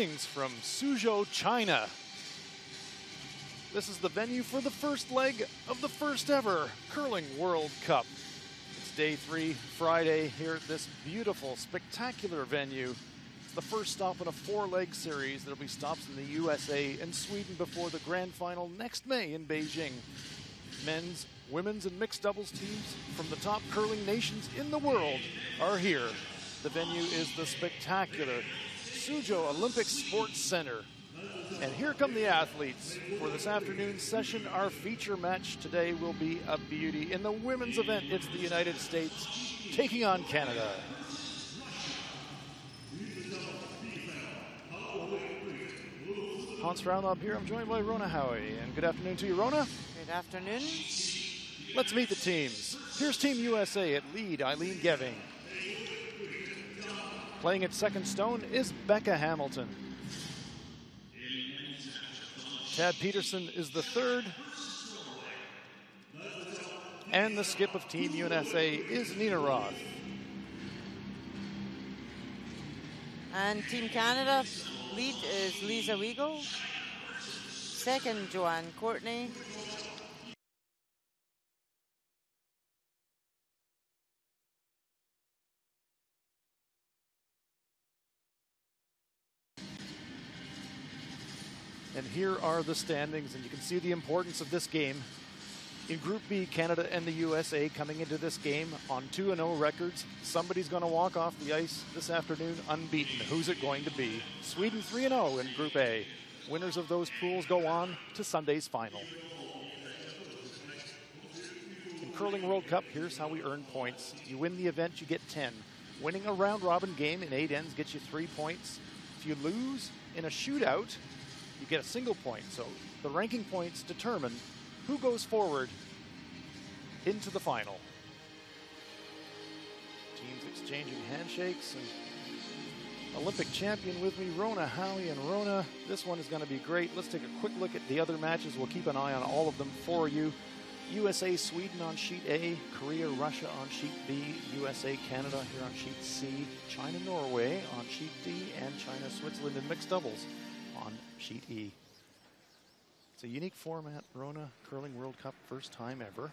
Greetings from Suzhou, China. This is the venue for the first leg of the first ever Curling World Cup. It's day 3, Friday, here at this beautiful, spectacular venue. It's the first stop in a 4-leg series. There'll be stops in the USA and Sweden before the grand final next May in Beijing. Men's, women's, and mixed doubles teams from the top curling nations in the world are here. The venue is the spectacular Suzhou Olympic Sports Center. And here come the athletes for this afternoon's session. Our feature match today will be a beauty. In the women's event, it's the United States taking on Canada. Hans Fraunop here. I'm joined by Rona Howie. And good afternoon to you, Rona. Good afternoon. Let's meet the teams. Here's Team USA at lead, Eileen Geving. Playing at second stone is Becka Hamilton. Tad Peterson is the third. And the skip of Team USA is Nina Roth. And Team Canada, lead is Lisa Weigel. Second, Joanne Courtney. And here are the standings, and you can see the importance of this game. In Group B, Canada and the USA coming into this game on 2-0 records. Somebody's going to walk off the ice this afternoon unbeaten. Who's it going to be? Sweden 3-0 in Group A. Winners of those pools go on to Sunday's final. In Curling World Cup, here's how we earn points. You win the event, you get 10. Winning a round-robin game in 8 ends gets you 3 points. If you lose in a shootout, you get a single point. So the ranking points determine who goes forward into the final. Teams exchanging handshakes, and Olympic champion with me, Rona Howie. And Rona, this one is going to be great. Let's take a quick look at the other matches. We'll keep an eye on all of them for you. USA, Sweden on sheet A, Korea, Russia on sheet B, USA, Canada here on sheet C, China, Norway on sheet D, and China, Switzerland in mixed doubles on sheet E. It's a unique format, Rona, Curling World Cup, first time ever.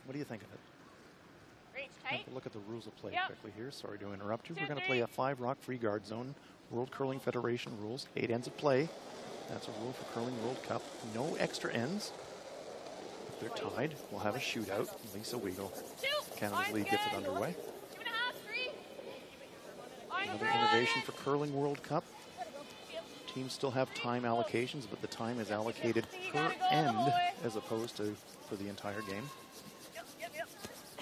What do you think of it? Have a look at the rules of play quickly here. Sorry to interrupt you. We're going to play a 5-rock free guard zone. World Curling Federation rules. 8 ends of play. That's a rule for Curling World Cup. No extra ends. If they're tied, we'll have a shootout. Lisa Weigel, Canada's lead, gets it underway. Another innovation for Curling World Cup. Teams still have time allocations, but the time is allocated per end as opposed to for the entire game.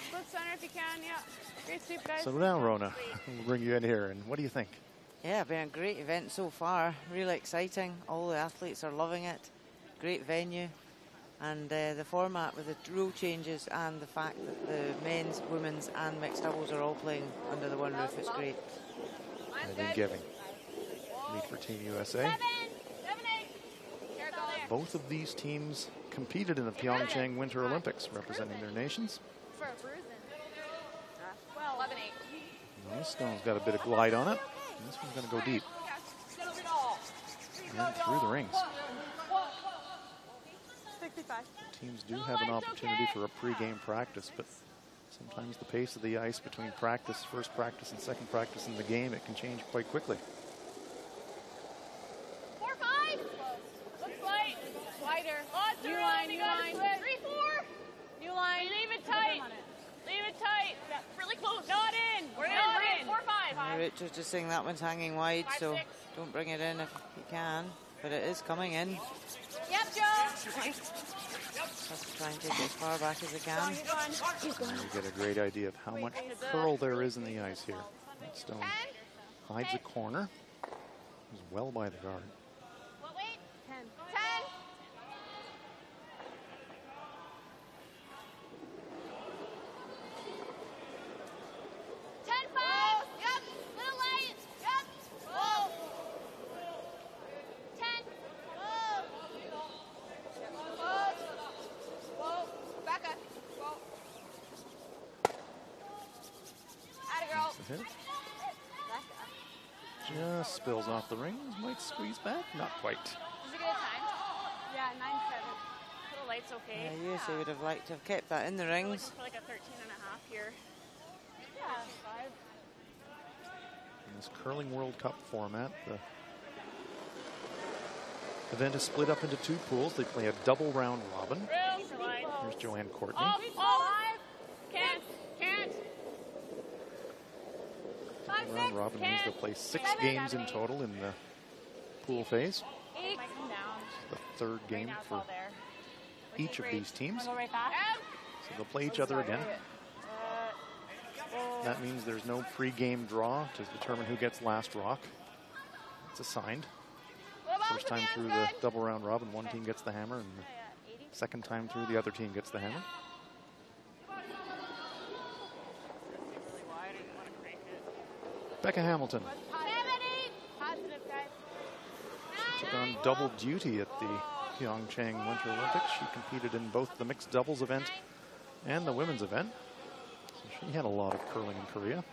Split center if you can, yeah. Great sweep, guys. So now, Rona, we'll bring you in here, and what do you think? Yeah, been a great event so far. Really exciting. All the athletes are loving it. Great venue. And the format with the rule changes and the fact that the men's, women's, and mixed doubles are all playing under the one roof, it's great. Eileen Geving, lead for Team USA. Both of these teams competed in the Pyeongchang Winter Olympics, representing their nations. Well, this stone's got a bit of glide on it. And this one's going to go deep. And through the rings. Teams do have an opportunity for a pre-game practice, but sometimes the pace of the ice between practice, first practice and second practice in the game, it can change quite quickly. 4-5. Looks light. Wider. New line, new line. 3-4. New line. Leave it tight. Leave it tight. Really close. Not in. We're in. 4-5. Richard's just saying that one's hanging wide, so don't bring it in if you can. But it is coming in. Yep, Joe. Just try and take it as far back as I can. You get a great idea of how much curl there is in the ice here. That stone hides a corner. Is well by the guard. Wait. 10. 10-5. Yep. Little light. Yep. Whoa. 10. Whoa. Becka. Whoa. Atta girl. Hit. Just spills off the rings, might squeeze back, not quite. Did you get a time? Yeah, 9-7. The light's okay. Yeah, USA would have liked to have kept that in the rings. For like a 13.5 here. Yeah, 5. In this Curling World Cup format, the event is split up into 2 pools. They play a double round robin. Here's Joanne Courtney. Can't. Double round robin means they'll play 6 games in total in the pool phase. The 3rd game for each of these teams. So they'll play each other again. That means there's no pre-game draw to determine who gets last rock. It's assigned. First time through the double round robin, one team gets the hammer, and the second time through, the other team gets the hammer. Becka Hamilton. She took on double duty at the Pyeongchang Winter Olympics. She competed in both the mixed doubles event and the women's event. So she had a lot of curling in Korea.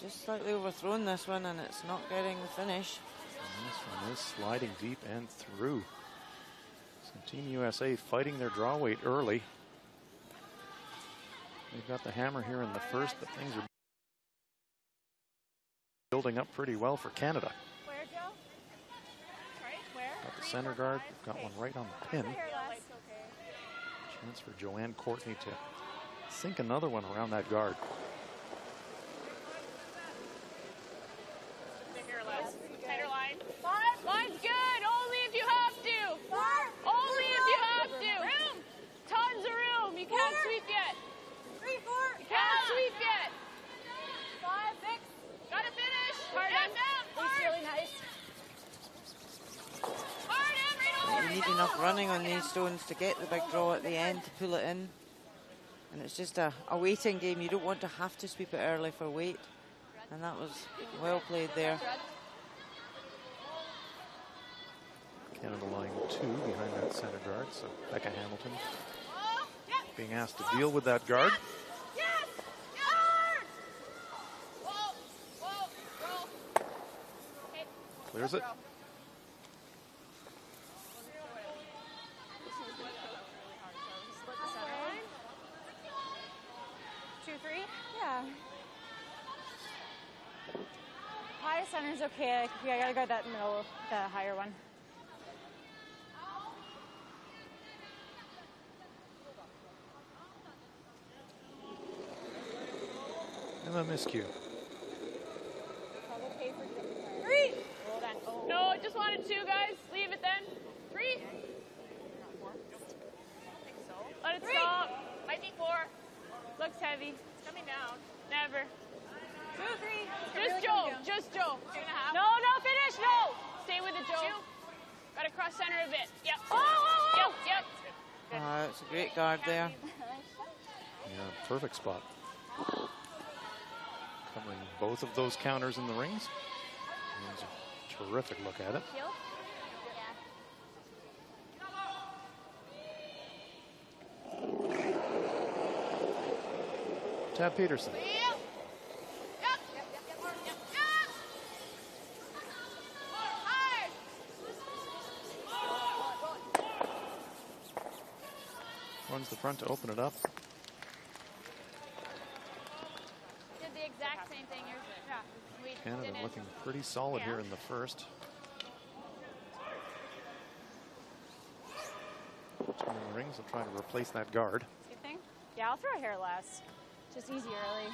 Just slightly overthrown this one, and it's not getting the finish. And this one is sliding deep and through. So Team USA fighting their draw weight early. They've got the hammer here in the first, but things are building up pretty well for Canada. Where, Joe? Where? Got the center guard. They've got one right on the pin. Chance for Joanne Courtney to sink another one around that guard. Tighter line. Line's good. Only if you have to. Only if you have to. Room. Tons of room. You can't sweep yet. 3, 4. You can't sweep yet. 5, 6. Gotta finish. Hard down. It's really nice. You need enough running on these stones to get the big draw at the end to pull it in. And it's just a waiting game. You don't want to have to sweep it early for weight. And that was well played there. Canada line 2 behind that center guard. So Becka Hamilton being asked to deal with that guard. Clears it. Yeah. High center's okay. I gotta go that middle, the higher one. Emma Miscue. 3. No, I just wanted 2, guys. Leave it then. 3. Let it stop. Might be 4. Looks heavy. It's coming down. Never. 2, 3. Just Joe. Just Joe. 2.5. No, finish. No. Stay with it, Joe. Gotta cross center a bit. Yep. Yep. It's a great guard there. Yeah, perfect spot. Covering both of those counters in the rings. It's a terrific look at it. Tab Peterson. Runs the front to open it up. Did the exact same thing. Canada looking pretty solid here in the first. 2 in the rings. They'll try to replace that guard. Good thing. Yeah, I'll throw a hair less. Just easy early.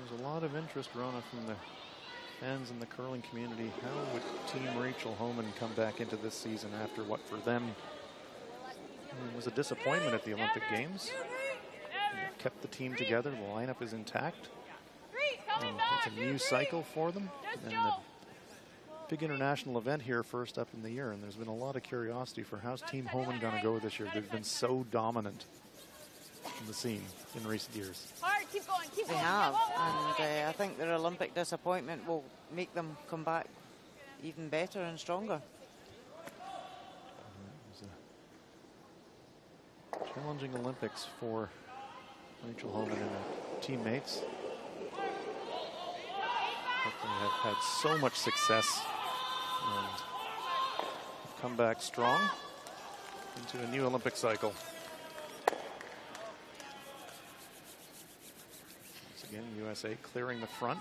There's a lot of interest, Rona, from the fans in the curling community. How would Team Rachel Homan come back into this season after what for them was a disappointment at the Olympic Games? They kept the team together. The lineup is intact. It's a new cycle for them. And the big international event here first up in the year. And there's been a lot of curiosity for how's Team Homan going to go this year. They've been so dominant in the scene in recent years. Keep going. They have, and I think their Olympic disappointment will make them come back even better and stronger. Challenging Olympics for Rachel Homan and her teammates. They have had so much success and have come back strong into a new Olympic cycle. Once again, USA clearing the front.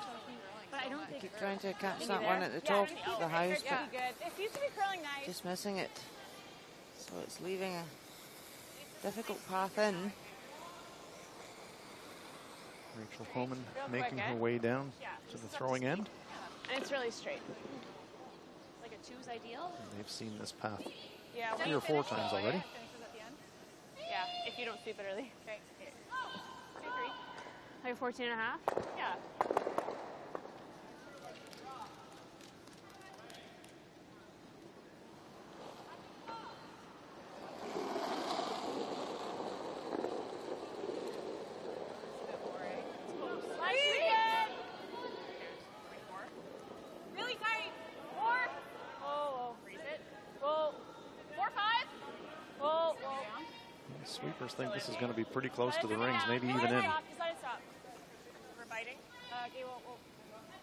But I don't I think keep trying to catch that one at the top of the house, but it seems to be curling nice. just missing it. So it's leaving a difficult path in. Rachel Homan Real making quick, her way down Yeah, to the just throwing end. And it's really straight. Like a two's ideal. And they've seen this path Yeah. 3 or 4 times already. Yeah, if you don't sweep it early. Okay. 2-3. Like 14.5? Yeah. Really tight. 4. Oh, freeze it. Whoa. 4-5. Whoa. Sweepers think this is going to be pretty close to the rings, maybe even in. Just let it stop. We're biting. Okay, we'll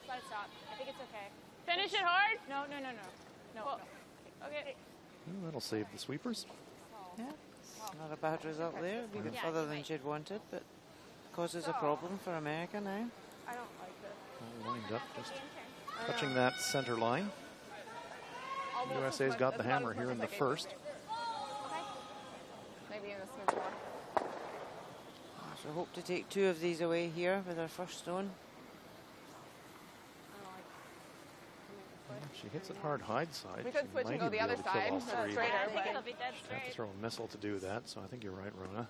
let it stop. I think it's okay. Finish it hard? No. Okay. Ooh, that'll save the sweepers. Yeah, it's not a bad result there, even further than she'd wanted, but causes a problem for America now. I don't like this. All lined up, just touching that center line. USA's got the hammer here in the first. Maybe in this move more. So hope to take 2 of these away here with our first stone. She hits it hard hide side. We could She switch might and go even the be other able to kill side. all That's three, straighter. but I think it'll be dead she'd have to throw a missile to do that, so I think you're right, Rona.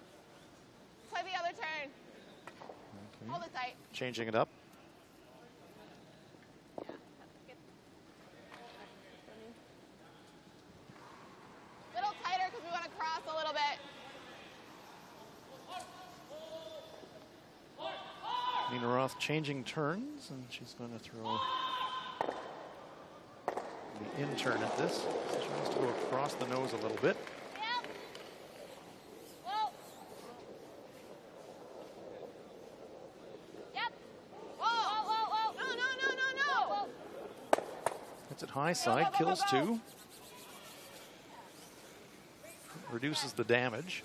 Play the other turn. Okay. Hold it tight. Changing it up. Little tighter because we want to cross a little bit. Nina Roth changing turns, and she's going to throw the in turn at this. So she wants to go across the nose a little bit. Yep. Whoa. Yep. Whoa. No. Hits it high side, kills 2. Reduces the damage.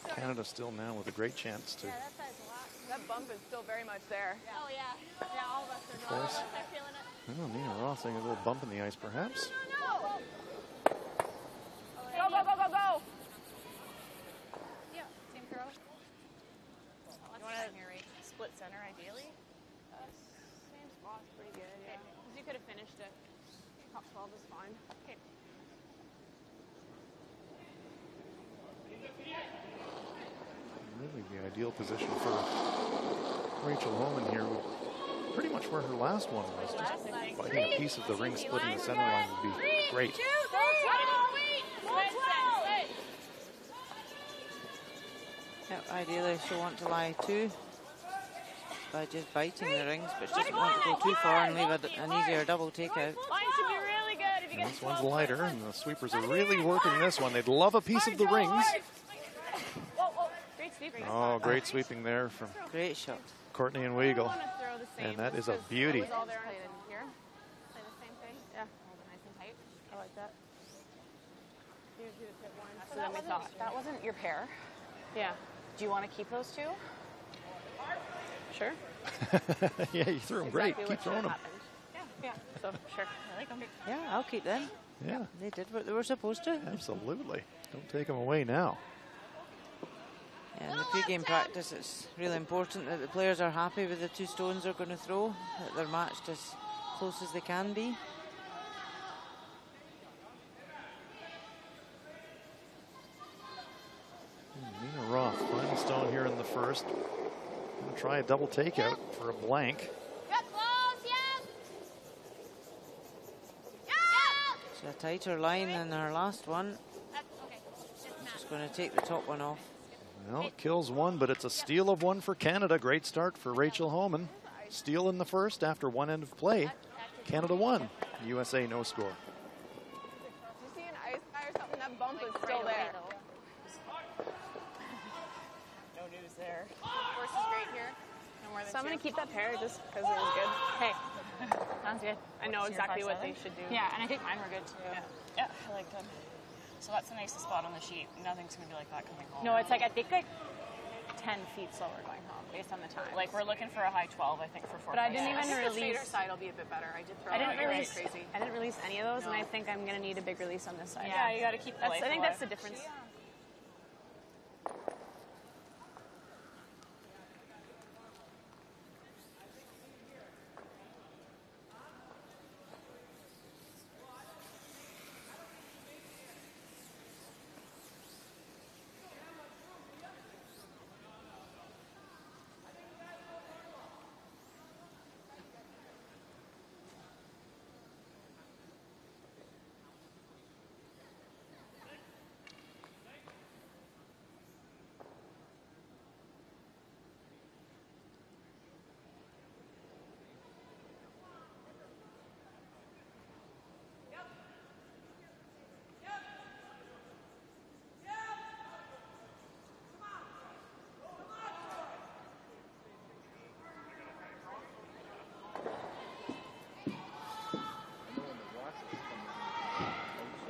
Canada still now with a great chance to. That bump is still very much there. Oh, yeah. Yeah, all of us are Of course. feeling it. Oh, Nina Roth saying a little bump in the ice, perhaps. No. Go. Yeah, same throw. You want to split center, ideally? Same spot's pretty good, yeah. Because you could have finished it. Top 12 is fine. Okay. Really the ideal position for Rachel Homan here. Pretty much where her last one was. Just biting a piece of the ring, splitting the center line would be great. Yep, ideally she'll want to lie 2 by just biting the rings, but she doesn't want to go too far and leave an easier double takeout. Line should be really good if you And get this one's lighter, and the sweepers are really working this one. They'd love a piece of the rings. Great sweeping. Oh, great sweeping there from Great shot. Courtney and Weigel. And that is a beauty. Play the same thing. Yeah. Hold it nice and tight. I like that. So then we thought. That wasn't your pair. Yeah. Do you want to keep those 2? Sure. Yeah, you threw them great. Keep throwing them. Yeah. So sure. I like them. Yeah, I'll keep them. Yeah, They did what they were supposed to. absolutely. Don't take them away now. Yeah, in the pre-game practice, it's really important that the players are happy with the 2 stones they're going to throw, that they're matched as close as they can be. Nina Roth, final stone here in the first. Gonna try a double takeout for a blank. Get close, yeah. It's a tighter line than her last one. Okay. Just going to take the top one off. Well, it kills 1, but it's a steal of 1 for Canada. Great start for Rachel Homan. Steal in the first after 1 end of play. Canada won. USA no score. Did you see an ice guy or something? That bump is still there. there. Horse is great here. No more than So I'm going two. to keep that pair just because it was good. Hey, sounds good. I know exactly what they should do. Yeah, and I think mine were good too. Yeah, I like them. So that's the nicest spot on the sheet. Nothing's going to be like that coming home. No, it's like, I think like 10 feet slower going home based on the time. Like, we're looking for a high 12, I think, for 4. But I didn't I even think the release. straighter side will be a bit better. I did throw I didn't it release. crazy. I didn't release any of those, and I think I'm gonna need a big release on this side. Yeah, you got to keep the That's, life I think alive. that's the difference.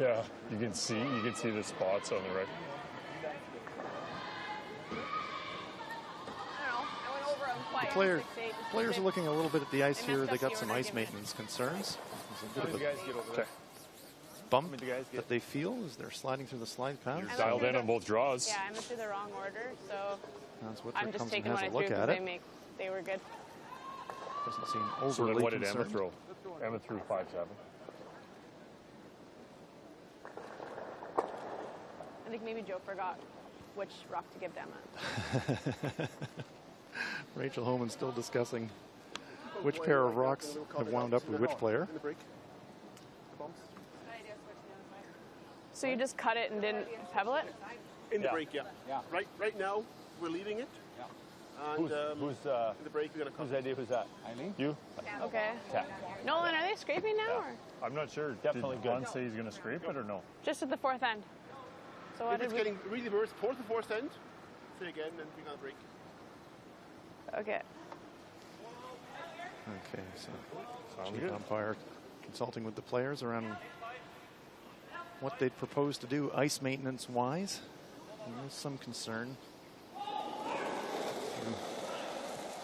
Yeah, you can see the spots on the right. I don't know. I went over them quite. Players are looking a little bit at the ice here. They got some ice maintenance concerns. There's a bit of a bump that they feel as they're sliding through the slide path. You're dialed in on both draws. Yeah, I went through the wrong order, so Whitler I'm just comes and taking has what I a threw look at because it. they were good. Doesn't seem So then overly what did Emma concerned. throw? Emma threw 5-7. I think maybe Joe forgot which rock to give to Emma. Rachel Homan still discussing which pair of rocks have wound up with which player. So you just cut it and didn't pebble it? In the break, yeah. Right now, we're leaving it. And Who's in the break, we're going to cut whose idea was that? Eileen? You? Okay. Yeah. Nolan, are they scraping now? Or I'm not sure. Definitely Did good. Don say he's going to scrape it or no? just at the fourth end? So what If did it's we... getting really worse, fourth or fourth end, say again, and we're going to break. Okay. Okay, so Sounds chief good. umpire consulting with the players around what they'd propose to do ice maintenance wise. There's some concern.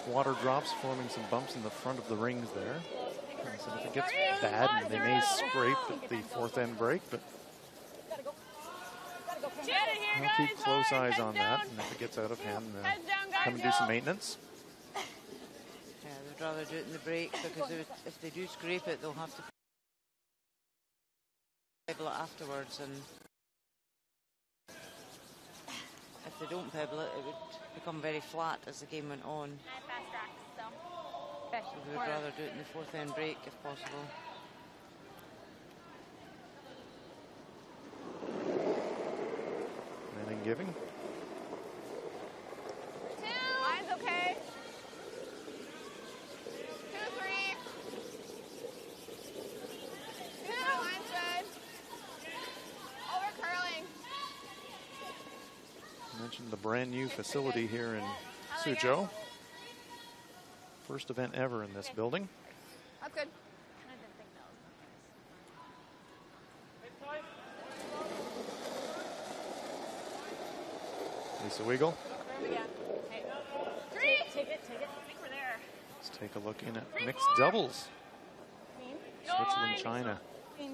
Water drops forming some bumps in the front of the rings there. And so if it gets bad, they may scrape at the fourth end break, but we'll keep close eyes on that. And if it gets out of hand, come and do some maintenance. Yeah, they'd rather do it in the break because if they do scrape it, they'll have to pebble it afterwards, and if they don't pebble it, it would become very flat as the game went on. So they would rather do it in the fourth end break if possible. Anything giving? Mine's okay. 2-3. 2. Mine's good. Over curling. I mentioned the brand new facility here in Suzhou. First event ever in this building. That's good. Lisa Weigel. Again. Hey. 3. Take it. I think we're there. Let's take a look in at mixed doubles. Switzerland, China.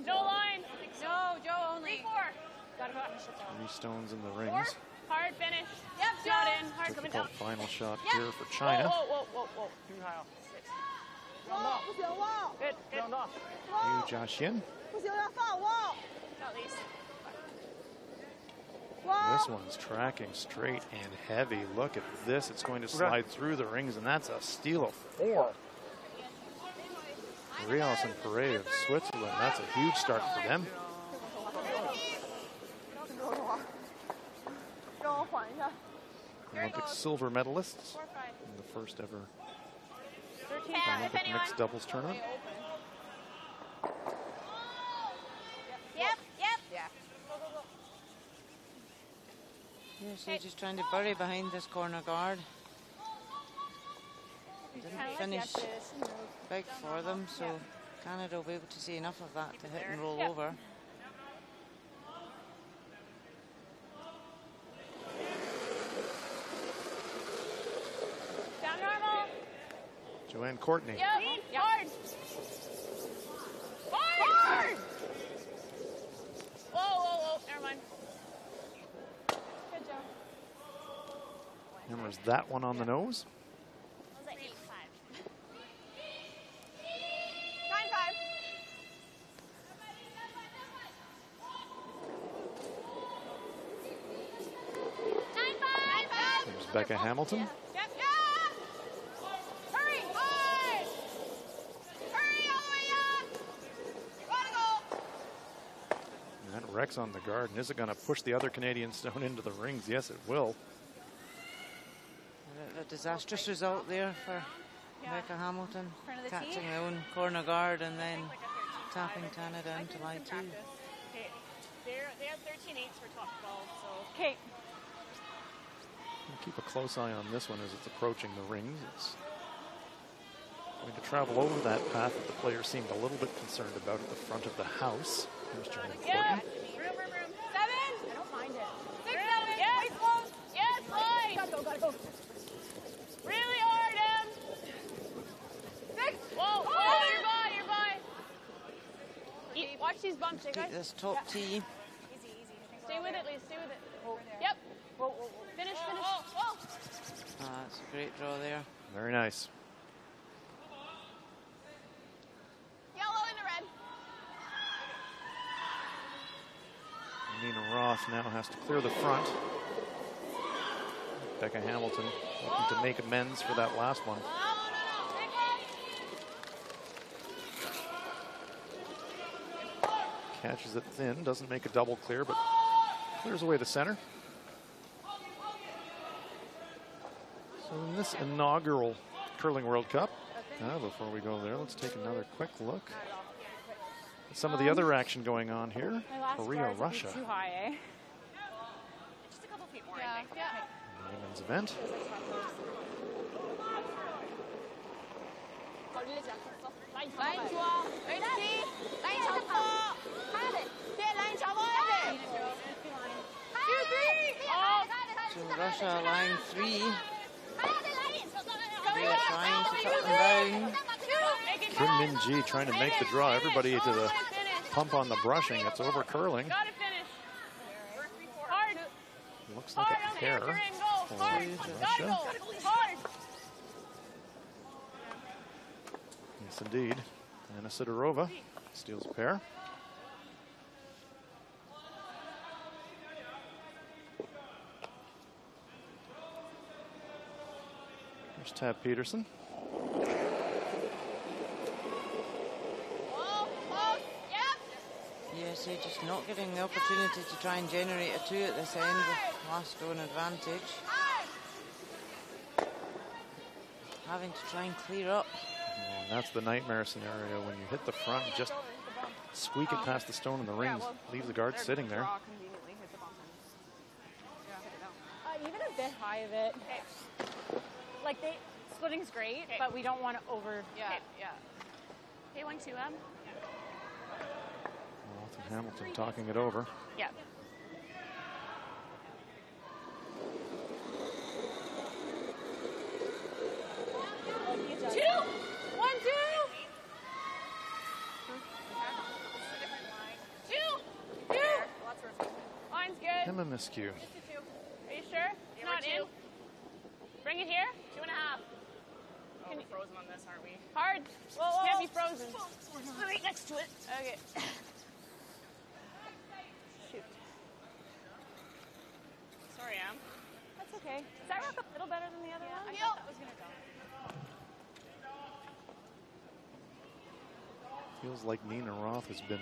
No line. No, Joe only. 3-4. Gotta go out and shut down. 3 stones in the 4. rings. Hard finish. Yep, Shot in. Hard coming down. Difficult final shot here for China. Whoa. Good. Yu Jiaxian. At least. This one's tracking straight and heavy. Look at this. It's going to slide through the rings, and that's a steal of 4. Rios and Perret of Switzerland. That's a huge start for them. Olympic silver medalists in the first ever Olympic mixed doubles tournament. Yep. Yeah, USA just trying to bury behind this corner guard. Didn't finish big for them, so Canada will be able to see enough of that to hit and roll over. Down normal. Joanne Courtney. Yep. Hard. Hard. Whoa, whoa, whoa. Never mind. Good job. Hammers that one on the nose. Was that 8-5? 9-5. 9-5. There's Becka Hamilton. Yep. Yeah. Hurry. Hard. Hurry all the way up. Gotta go. And that wrecks on the guard. And is it going to push the other Canadian stone into the rings? Yes, it will. A disastrous result there for Becka Hamilton, Front of the catching tee. their own corner guard and then tapping Canada into line 2. Okay. They have 13-8s for top 12, so. Okay. Keep a close eye on this one as it's approaching the rings. It's going to travel over that path that the players seemed a little bit concerned about at the front of the house. Here's Joanne Yeah. Courtney. Room. 7. I don't mind it. 6, 7. Yes. Close. Yes, line. Gotta go. Really hard, Em. 6. Whoa, whoa, you're by. Watch these bumps, Keep guys. this top tee. Easy. Stay with it, Lee. Stay with it. Yep. Finish. That's a great draw there. Very nice. Yellow in the red. Nina Roth now has to clear the front. Becka Hamilton looking to make amends for that last one. No. Take one. Catches it thin, doesn't make a double clear, but clears away the center. So in this inaugural Curling World Cup, before we go there, let's take another quick look at some of the other action going on here. My last Korea, guard's Russia. too high, eh? Just a couple feet more, Yeah. I think. Yeah. Women's event. Line 12. Ready? Line 12. Line 12. 2, 3. Oh. So Russia line 3. They're They're trying to cut them down. Kim Min-ji trying to make the draw. Everybody to the pump on the brushing. It's over curling. Gotta finish. Hard. Looks like a pair for Hard. Gotta go. Russia. Hard. Yes, indeed. Anna Sidorova steals a pair. There's Tab Peterson. USA just not getting the opportunity to try and generate a 2 at this end with last stone advantage. Having to try and clear up. And that's the nightmare scenario when you hit the front, just squeak it past the stone in the rings, leave the guard sitting there. Even a bit high of it. Like splitting's great, but we don't want to over. Yeah. Okay, 1-2, Roth and Hamilton talking it over. Yeah. Two. 1, 2. 2. Line's good. Emma Miscue. Are you sure? It's not in. Bring it here. 2.5. Oh, we're frozen on this, aren't we? Hard. Whoa. Can't be frozen. We're right next to it. Okay. Shoot. Sorry, Em. That's okay. Is that rock a little better than the other one? I thought that was going to go. Feels like Nina Roth has been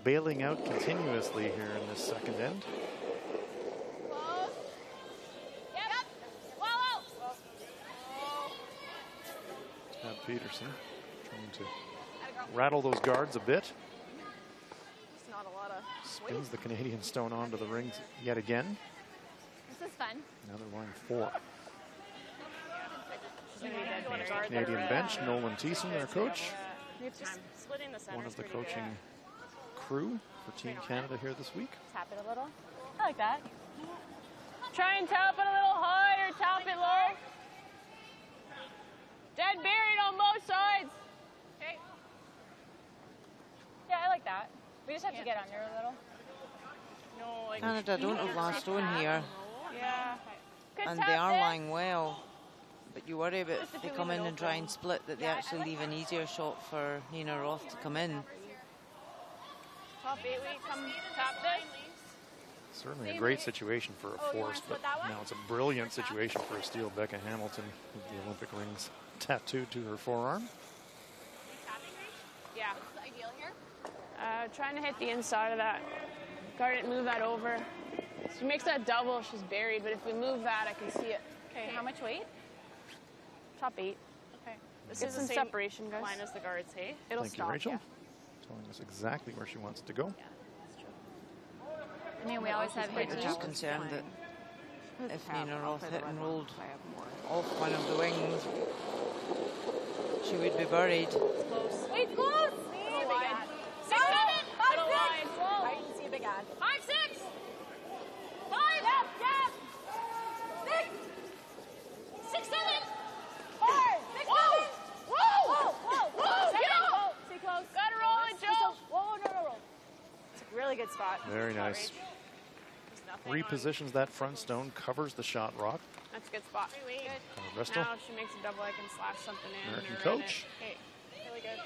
bailing out continuously here in this second end. Close. Yep. Whoa. Tab Peterson trying to rattle those guards a bit. It's not a lot of Spins the Canadian stone onto the rings yet again. is fun. Now they're line 4. Canadian Canadian bench, Nolan Thiessen, their coach. Just splitting the center One is of the pretty coaching good. crew for Team Canada here this week. Tap it a little. I like that. Try and tap it a little high or tap it low. Dead buried on both sides. Okay. Yeah, I like that. We just have to get under a little. No, like Canada don't have last stone here, Yeah. Good and tap they are there. lying well. But you worry about if they come in and try and split, that they actually leave an easier shot for Nina Roth to come in. Top 8 week, come tap this. Certainly a great situation for a force, but now it's a brilliant situation for a steal. Becka Hamilton with the Olympic rings tattooed to her forearm. Yeah. What's the ideal here? Trying to hit the inside of that. Guard it, move that over. She makes that double, she's buried, but if we move that, I can see it. Okay, how much weight? Top 8. okay. This Get is some the same separation, guys. line as the guards, hey? It'll Thank stop. you, Rachel. Yeah. Telling us exactly where she wants to go. I mean, we always have But hit they're two. just concerned that if Nina Roth hit and rolled off one of the wings, she would be buried. Wait, close! Little wide. 6, 7, 5, Little 6. wide. I didn't see a big ad. 5, 6. 5. Jab. 6. 6, 7. 4. 6, 7. Whoa! Whoa. Get off! Stay close. Gotta roll it, Joe. Whoa, no. It's a really good spot. Very nice. Repositions that front stone, covers the shot rock. That's a good spot. Bristol, Now if she makes a double, I can slash something in. American or in coach. it. Okay. Really good.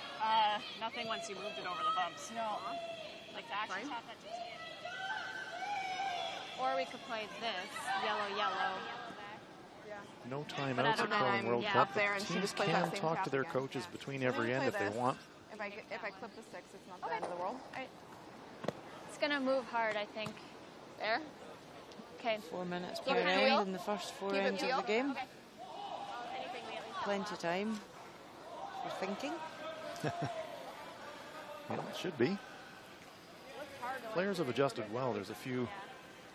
Nothing once you moved it over the bumps. No. Like to actually tap that just Or we could play this, yellow. no timeouts at Curling World Cup. But teams can talk to their coaches between every end if they want. If I clip the 6, it's not the end of the world. It's going to move hard, I think. There. Okay. 4 minutes Keep per it end real. in the first 4 Keep it ends of real. the game. Okay. Plenty of time for thinking. Yeah, it should be. Players have adjusted well. There's a few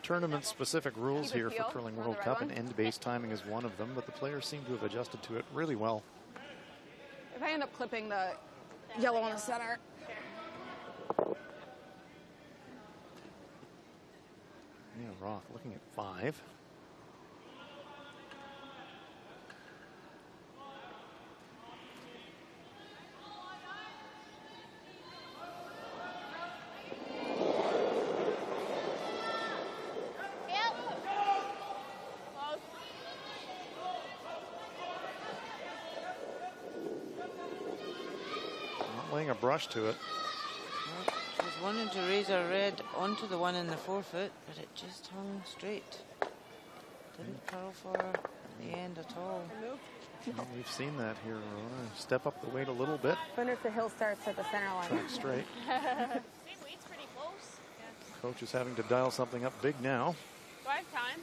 tournament-specific rules Keep it here for peeled. Curling On World the red Cup, one. and end-based timing is one of them, but the players seem to have adjusted to it really well. If I end up clipping the yellow on the center. Yeah, Roth looking at 5. Not laying a brush to it. Well, she was wanting to raise her red onto the one in the forefoot, but it just hung straight. Didn't curl for her at the end at all. Well, we've seen that here, Rona. Step up the weight a little bit. I wonder if the hill starts at the center line. Track straight. Same weight's pretty close. Coach is having to dial something up big now. Do I have time?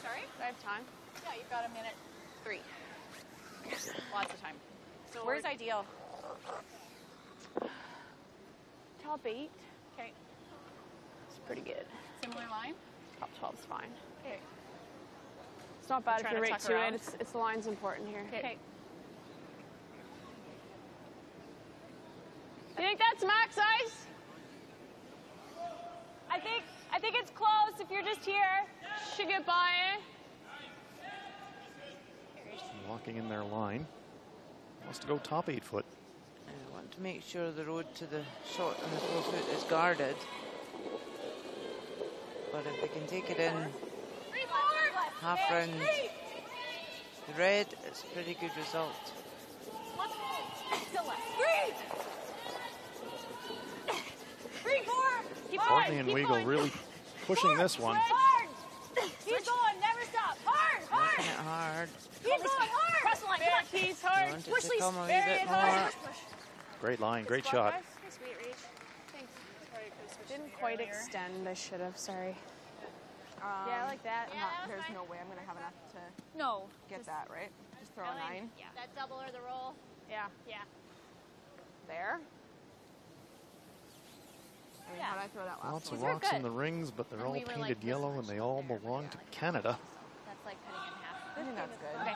Sorry? Do I have time? Yeah, you've got a minute 3. Lots of time. So Where's ideal? top 8? Okay. It's pretty good. Similar line. Top 12's fine. Okay. It's not bad if Trying you're to right tuck to around. it. It's the line's important here. Okay. You think that's max ice? I think it's close if you're just here. Should get by, eh? Locking in their line. Wants to go top 8 foot. I want to make sure the road to the shot on the forefoot is guarded. But if they can take it in half round the red, it's a pretty good result. Courtney and Weigel really pushing this one. Keep going, never stop. Hard. Making it hard. Keep going, hard. Cross the line, come on. Keys You hard. want it Push, to Lise. come a wee Very bit hard. more. Great line, great shot. Sweet reach. Thanks. Didn't quite extend. I should have. Sorry. Yeah, I like that. There's no way I'm going to have enough to No. get that, right? Just throw a 9 Yeah. That double or the roll. Yeah. Yeah. there. I mean, Yeah. I throw that last Lots one? of rocks in the rings, but they're all painted yellow, and they all belong to Canada. That's like cutting in half. I think that's good. Okay.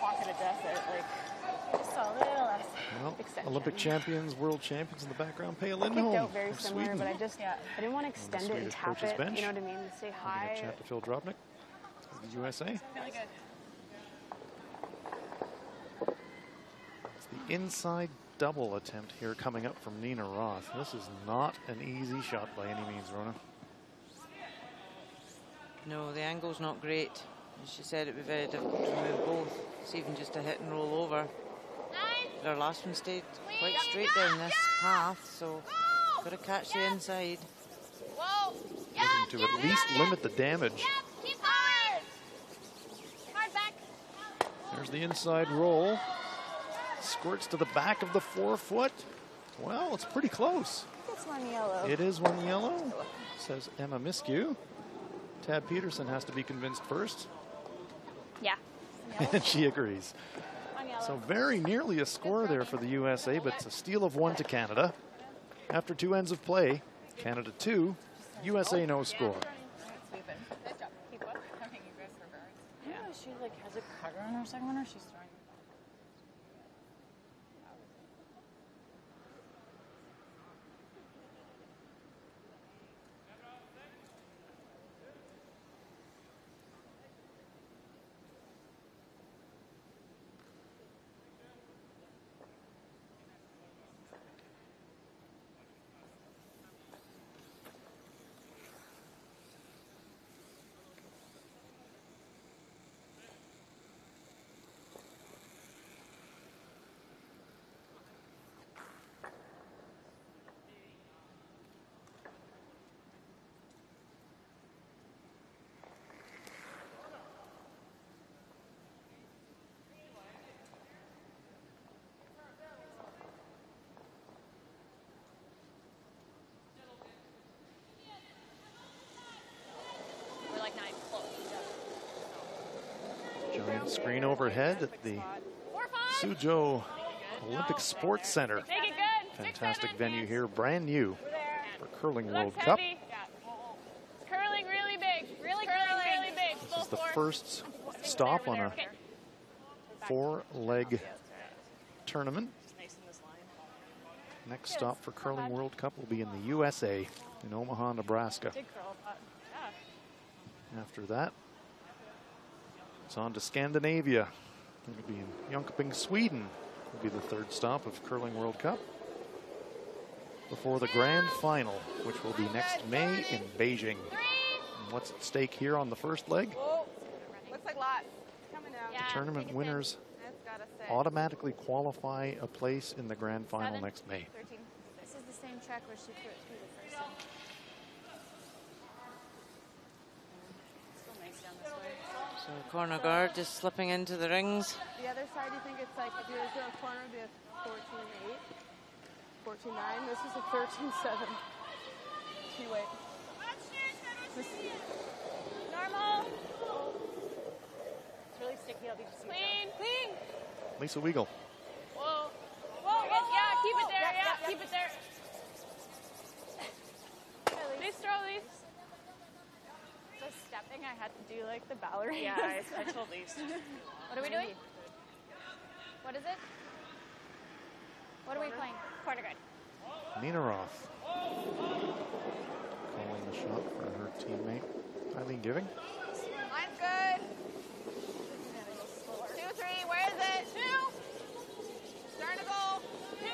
Pocket of death there, like Just a little less Well, extension. Olympic champions, world champions in the background. Pia Kicked Lindholm out very of similar, Sweden. but I didn't want to extend it and Swedish tap coach's it. bench. You know what I mean? Stay Looking high. at chat to Phil Drobnik of the USA. really good. It's the inside double attempt here coming up from Nina Roth. This is not an easy shot by any means, Rona. No, the angle's not great. As she said, it would be very difficult to remove both. It's even just a hit and roll over. But our last one stayed quite straight down this path, so got to catch the inside. Whoa. Looking to at least limit the damage. Keep hard. Hard back. There's the inside roll. Squirts to the back of the forefoot. Well, it's pretty close. It's one yellow. It is one yellow, says Emma Miskew. Tad Peterson has to be convinced first. Yeah. And she agrees. One yellow. So very nearly a score there for the USA, but it's a steal of one to Canada. After 2 ends of play, Canada 2, USA no score. Nice job. Keep what? I think you guys were very. Yeah, she like has a cutter on her second one, or she's throwing. We're like 9 close. Giant screen overhead at the 4-5. Suzhou Olympic Sports Center. Make it good. Fantastic venue here, brand new for Curling World Looks Cup. heavy. Curling really big. Really curling really big. This is the first stop on a 4-leg tournament. Nice in this line. Next stop for Curling World Cup will be in the USA in Omaha, Nebraska. Big curl, but yeah. After that, it's on to Scandinavia. It'll be in Jönköping, Sweden. Will be the third stop of Curling World Cup before the grand final, which will be next May in Beijing. And what's at stake here on the first leg? Whoa. Looks like lots. Coming down. The tournament winners That's gotta say. automatically qualify a place in the grand final next May. 13. This is the same track where she threw it through the first one. Still nice down this way. So corner guard just slipping into the rings. The other side, you think it's like if you were to throw a corner, it'd be a 14-8, 14-9. This is a 13-7. She wait. Normal. It's really sticky. I'll be just Clean. Clean. Lisa Weigel. Whoa. Whoa. Yeah, keep it there. Yeah, keep it there. Nice throw, Lise. the stepping. I had to do like the ballerina. Yeah, I told Lise. What are we doing? What is it? What are we playing? Quarter guard. Nina Roth calling the shot for her teammate Eileen Giving. Line's good. 2-3. Where is it? 2. Starting to go. 3.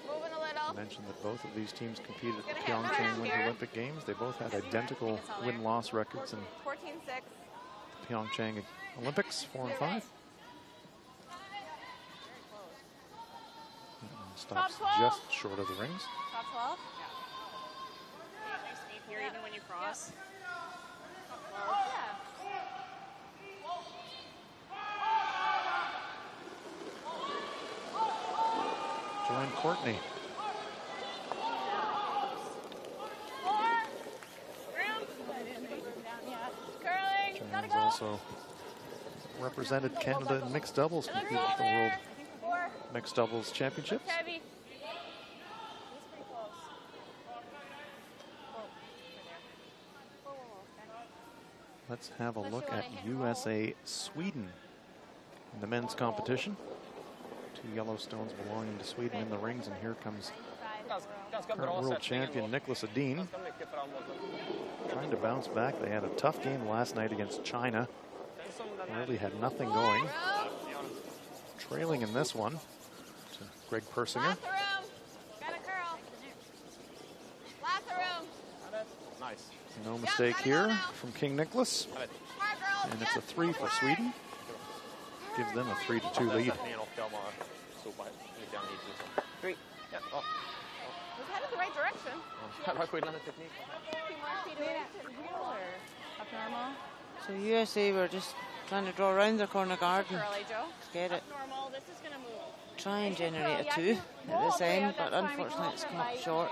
Moving a I little. mentioned that both of these teams competed at the Gonna hit right Pyeongchang up Winter here. Olympic Games. They both had identical win-loss records in 14-6. Pyeongchang Olympics, 4 and 5. Stops Top 12. just short of the rings. Top 12. Nice sweep here, even when you cross. Joanne Courtney. 4. Room. Curling. Joanne's also represented Canada in mixed doubles, competed at the World Mixed Doubles Championships. Heavy. Let's have a look at USA Sweden in the men's competition. 2 Yellowstones belonging to Sweden in the rings, and here comes current world champion Nicholas Edin. Trying to bounce back. They had a tough game last night against China. Really had nothing going. Trailing in this one to Greg Persinger. Nice. No mistake here from King Nicholas. And it's a 3 for Sweden. Gives them a 3-2 lead. 3. Yep. Oh. We're headed the right direction. Up normal. So USA were just trying to draw around their corner guard and get it. Normal. This is gonna move. Try and generate a 2 at this end, but unfortunately it's come up short.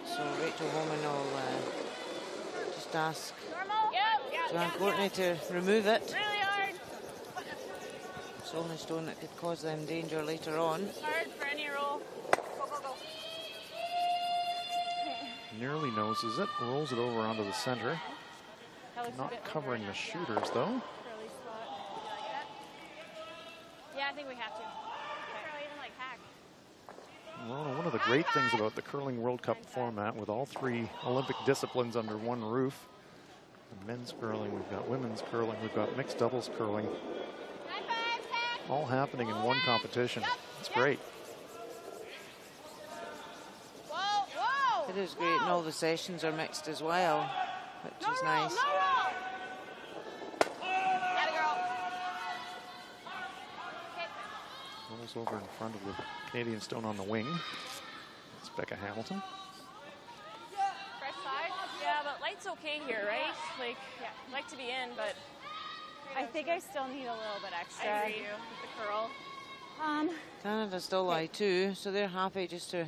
So Rachel Holman will just ask Joanne Courtney to remove it. Really hard. It's the only stone that could cause them danger later on. Hard for any roll. Go, go, go. Nearly noses it, rolls it over onto the center. Not covering the shooters though. Yeah, I think we have to. Even like hack. Well, one of the great things about the Curling World Cup format, with all 3 Olympic disciplines under one roof, the men's curling, we've got women's curling, we've got mixed doubles curling, all happening in one competition. It's great. It is great, and all the sessions are mixed as well, which is nice. Rolls over in front of the Canadian stone on the wing. It's Becka Hamilton. Fresh side? Yeah, but light's okay here, right? Like, like to be in, but I think I still need a little bit extra. I agree with the curl. Canada still lie 2, so they're happy just to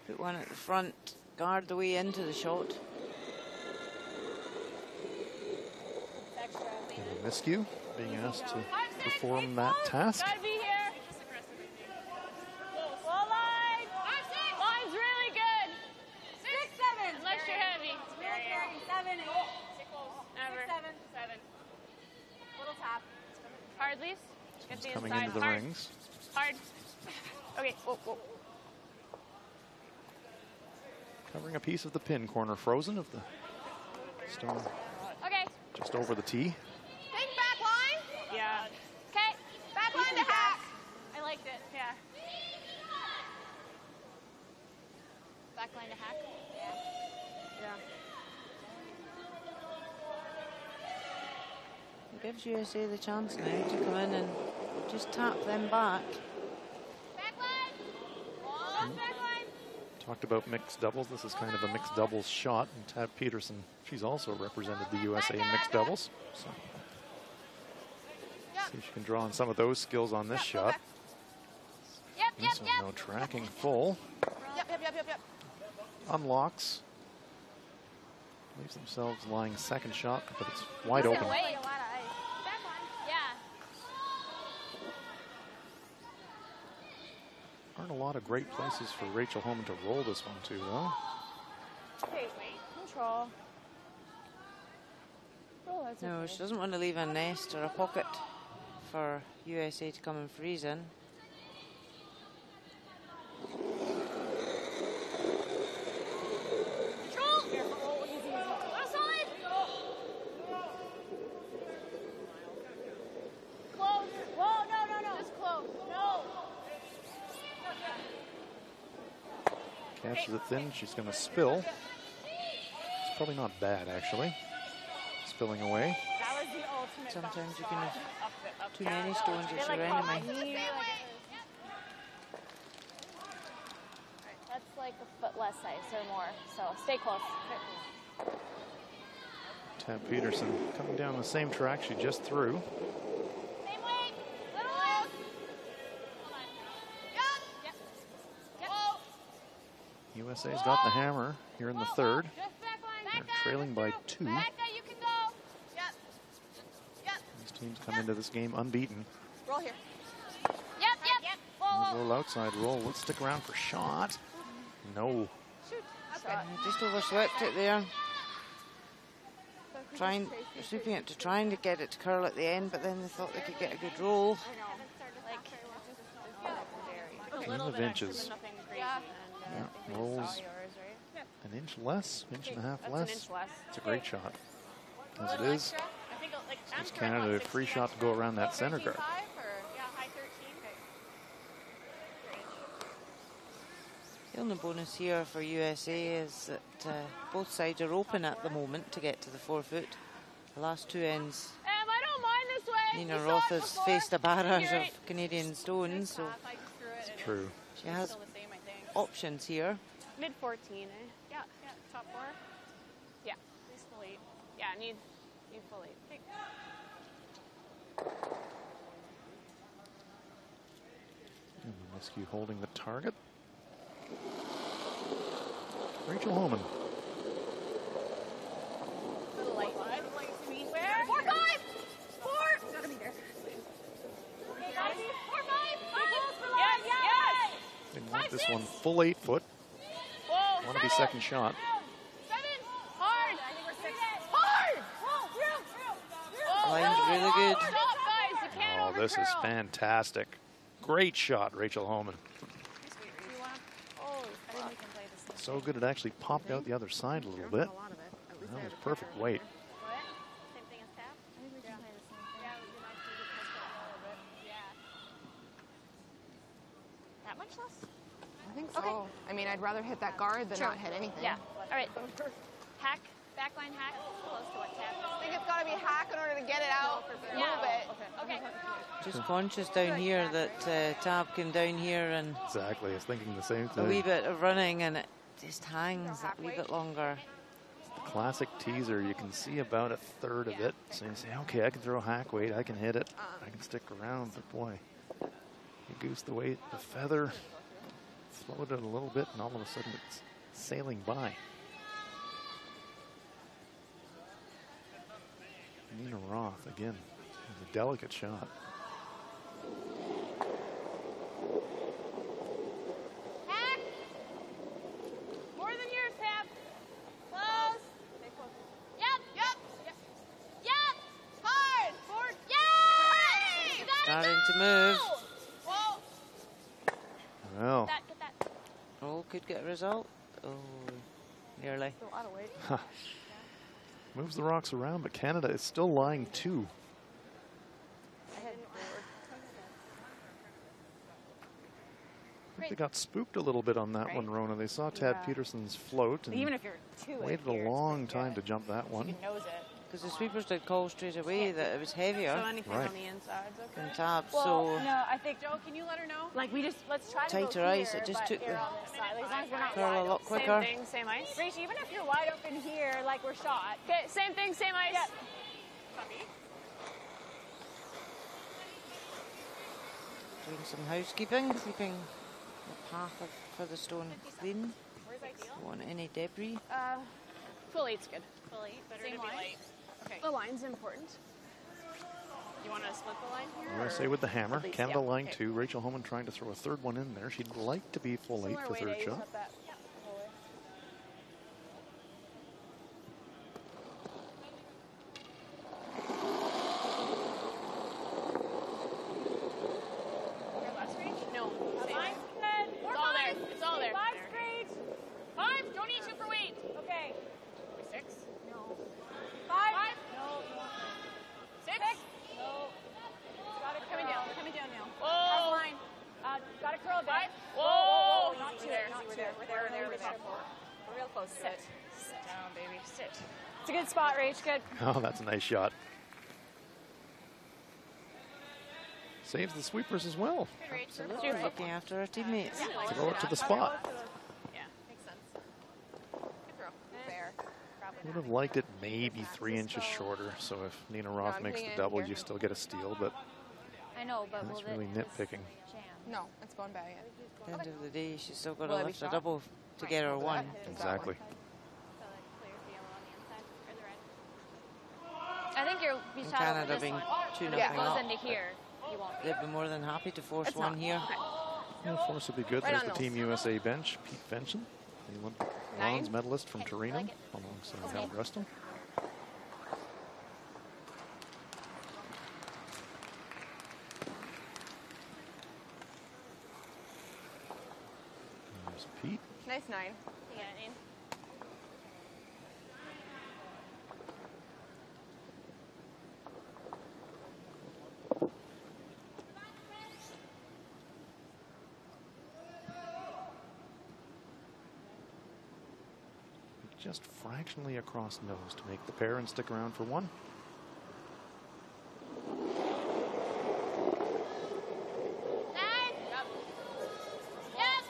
put one at the front, guard the way into the shot. And Miskew being asked to perform that task. Gotta be here. Wall line. Line's really good. 6, 7. Unless you're heavy. 7, 8. Never. 7. Little tap. Hard, Lise. Get the Coming inside. into the Hard. rings. Hard. Okay. Whoa, whoa. Covering a piece of the pin corner, frozen of the stone. Okay. Just over the tee. Think back line. Yeah. Okay. Back line to hack. I liked it. Yeah. Back line to hack. Yeah. It gives USA the chance now to come in and just tap them back. Back line. Almost back line. Talked about mixed doubles. This is kind of a mixed doubles shot. And Tab Peterson, she's also represented the USA in mixed doubles. So see if she can draw on some of those skills on this shot. Yep. So no tracking full. Yep. Unlocks. Leaves themselves lying second shot, but it's wide open. Back line. Yeah. Aren't a lot of great places for Rachel Holman to roll this one to, though. Okay, control. Oh, that's No, okay. she doesn't want to leave a nest or a pocket for USA to come and freeze in. Catches it thin, she's going to spill. It's probably not bad, actually. Spilling away. That was the ultimate. Sometimes you can have too many stones as your enemy. That's like a foot less ice or more, so stay close. Tab Peterson coming down the same track she just threw. Same weight. Little loose. Hold on. Yep. USA's got the hammer here in the third. Just back line. They're trailing by 2. Becka, you can go. Yep. Yep. These teams come into this game unbeaten. Roll here. Yep. Whoa. Roll outside roll. Let's stick around for shot. No. Shoot. Just overswept it there. Sweeping it to trying to get it to curl at the end, but then they thought they could get a good roll. Game of inches. Yeah, rolls an inch less, inch and a half less. It's a great shot. As it is, gives Canada a free shot to go around that center guard. The only bonus here for USA is that both sides are open at the moment to get to the 4 foot. The last 2 ends, I don't mind this way. Nina Roth has faced a barrage of Canadian stones, so It's true. she has options here. Mid 14, eh? Yeah, top 4. Yeah, he's full 8. Yeah, need full 8. And Rescue holding the target. Rachel Homan. Where? 4, 5. 4. It's not gonna be there. Okay, guys. 4, 5. 5. Yes. They want this one full 8 foot. Whoa. Want to be second shot. 7. Hard. I think we're 6. Hard. Line's really good. Stop, guys. You can't Oh, this is overcurl. fantastic. Great shot, Rachel Homan. So good it actually popped out the other side a little bit. That was perfect weight. Same thing as tap? I think we can play the same thing. That much less? I think so. I mean, I'd rather hit that guard than not hit anything. Yeah. All right. Hack. Backline hack. Close to what tap. I think it's got to be hack in order to get it out, move it. Okay. Just conscious down here that Tab came down here and Exactly, I was thinking the same a wee thing. bit of running and it just hangs a wee bit longer. Classic teaser, you can see about a third of it. So you say, okay, I can throw hack weight, I can hit it, I can stick around, but boy, you goose the weight, the feather, float it a little bit, and all of a sudden it's sailing by. Nina Roth, again, with a delicate shot. Hack. More than yours, Tap. Close. Yep. Hard. Forward. Yay! Starting to move. Whoa. Well, Get that. Oh, could get a result. Oh, nearly. A lot of weight. moves the rocks around, but Canada is still lying 2. I think they got spooked a little bit on that one, Rona. They saw Tad Peterson's float and Even if you're 2 waited a long time to jump that one. You knows it. Because the sweepers did call straight away that it was heavier So anything Right. on the inside's okay. than Tab, Well, so no, I think Joe, can you let her know? Like let's try to Tighter go ice, here, it just but took here the on this side. Like, as long as we're not curl a wide lot open. quicker. Same thing, same ice. Reach, even if you're wide open here, like we're shot. Okay, same thing, same ice. Yep. doing some housekeeping, keeping the path for the stone clean. Don't want any debris. Full 8's good. Full 8, better Same to be line. light. Okay. The line's important. You want to split the line here? I say with the hammer, least, Canada yeah, line okay. 2. Rachel Homan trying to throw a third one in there. She'd like to be full 8 for third shot. Last range? No. Same. Five. It's all there. It's all there. Five's great. 5. Don't eat super weight. Okay. 6. 5. No. 6. No. Got it Coming down. Coming down now. Whoa. line. Got to curl a bit. 5. Whoa. Whoa. Not too there. not We're too there. We're We're there. there. Top 4. We're real close to Sit. it. Sit down, baby. Sit. It's a good spot, Rach. Good. Oh, that's a nice shot. Saves the sweepers as well. Absolutely, looking after our teammates. Throw it to the spot. Yeah. Makes sense. Good throw. Fair. Would have liked it maybe 3 inches shorter. So if Nina Roth I'm makes putting the it double, here. you still get a steal. But I know, but that's really nitpicking. No, it's going back. At the end of the day, she's still got Will to I be lift a shot? double to get her one. Exactly. I think you'll be And shot over Canada this being one. 2-0 If it goes up. into here, you won't. They'd be more than happy to force It's one not. here. Okay. The force would be good. Right There's on the nose. Team USA bench. Pete Benson, the Olympic bronze medalist from Torino, like it. alongside Hal Bristol. There's Pete. Nice 9. Yeah, I mean, Just fractionally across nose to make the pair and stick around for one. Nice. Yep. Yes.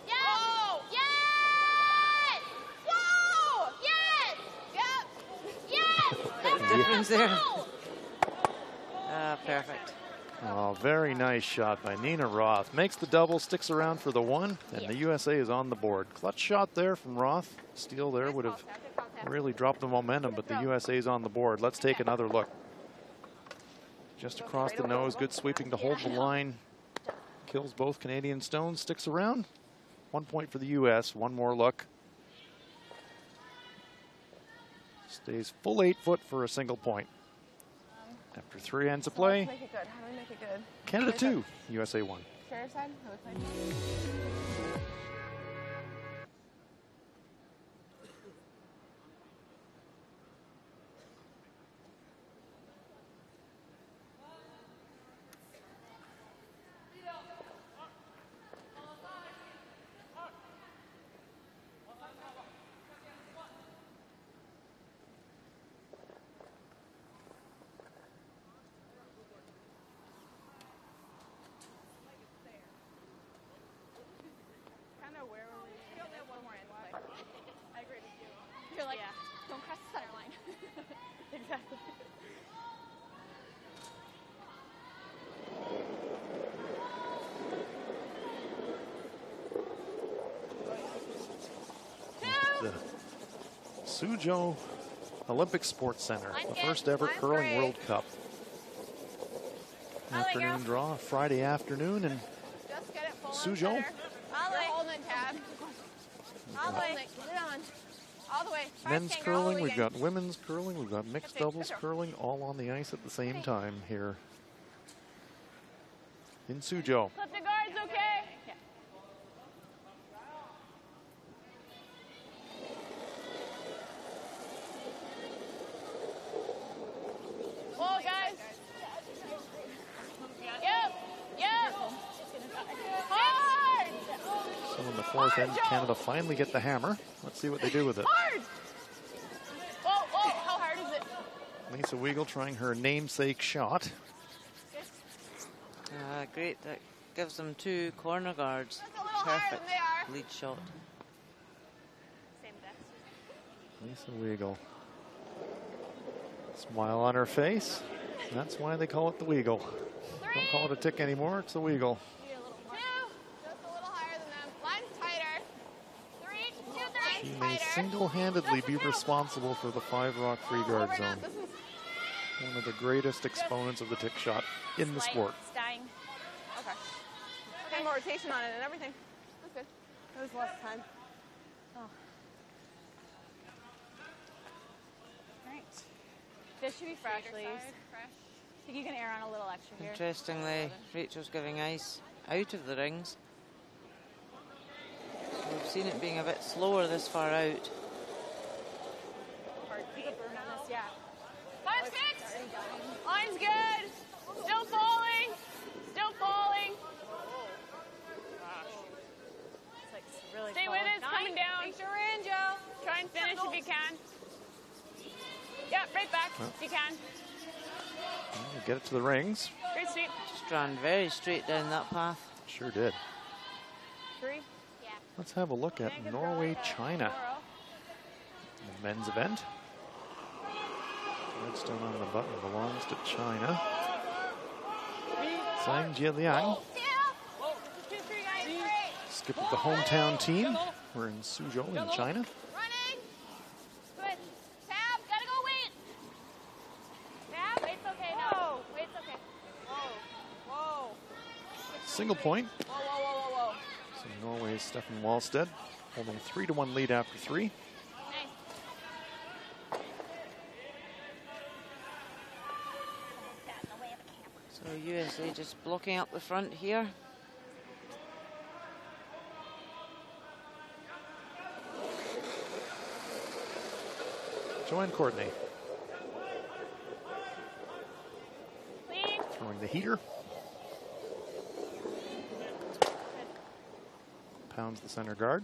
Yes. Whoa. Yes. Whoa. Yes. Yep. Yes. Bit of difference there. Perfect. Oh, very nice shot by Nina Roth. Makes the double, sticks around for the one, and the USA is on the board. Clutch shot there from Roth. Steal there would have really dropped the momentum, but the USA is on the board. Let's take another look. Just across the nose, good sweeping to hold the line. Kills both Canadian stones, sticks around. 1 point for the US, one more look. Stays full 8 foot for a single point. After 3 ends of play, Make it good. How do I make it good? Canada 2, USA 1. Fair side? Other side? Kind of where were we? One more end play. I agree with you. You're like, don't cross the center line. exactly. The Suzhou Olympic Sports Center, the first ever Curling World Cup. Afternoon draw, Friday afternoon in Just get it full Suzhou. You're holding it, Tab. All the way. Get it on. All the way. Men's curling, we've got women's curling, we've got mixed doubles curling, all on the ice at the same time here in Suzhou. Flip the guards, okay? Whoa, guys. Yep. Yep. Hard. So in the fourth end, Canada finally get the hammer. Let's see what they do with it. Hard. Whoa, whoa. How hard is it? Lisa Weigel trying her namesake shot. Great. That gives them 2 corner guards. That's a little higher Perfect than they are. lead shot. Same desk. Lisa Weigel. Smile on her face. That's why they call it the Weigel. Don't call it a tick anymore, it's a Weigel. 2. Just a little higher than them. Line's tighter. 3. 2, 3. She may single-handedly be responsible for the 5-rock free guard zone. One of the greatest exponents of the tick shot in the sport. It's dying. Okay. Okay, more rotation on it and everything. That's good. That was less time. All right. This should be fresh, Lise. I think you can air on a little extra here. Interestingly, Rachel's giving ice out of the rings. We've seen it being a bit slower this far out. Keep a burn on this, yeah. Line's fixed. Line's good. Still falling. Still falling. It's like really Stay with it. It's coming down. Make sure we're in, Joe. Try and finish if you can. Yep, right back if you can. Get it to the rings. Great sweep. Just ran very straight down that path. Sure did. 3. Let's have a look at Norway, China. The men's event. Redstone on the button belongs to China. Zhang Jieliang. Skip with the hometown team. We're in Suzhou in China. Running. Good. Tab, gotta go wait. single point. Whoa, whoa, whoa, whoa, whoa. So Norway's Stefan Wallstedt holding 3-1 lead after 3. So USA just blocking up the front here. Joanne Courtney. Throwing the heater. Pounds the center guard.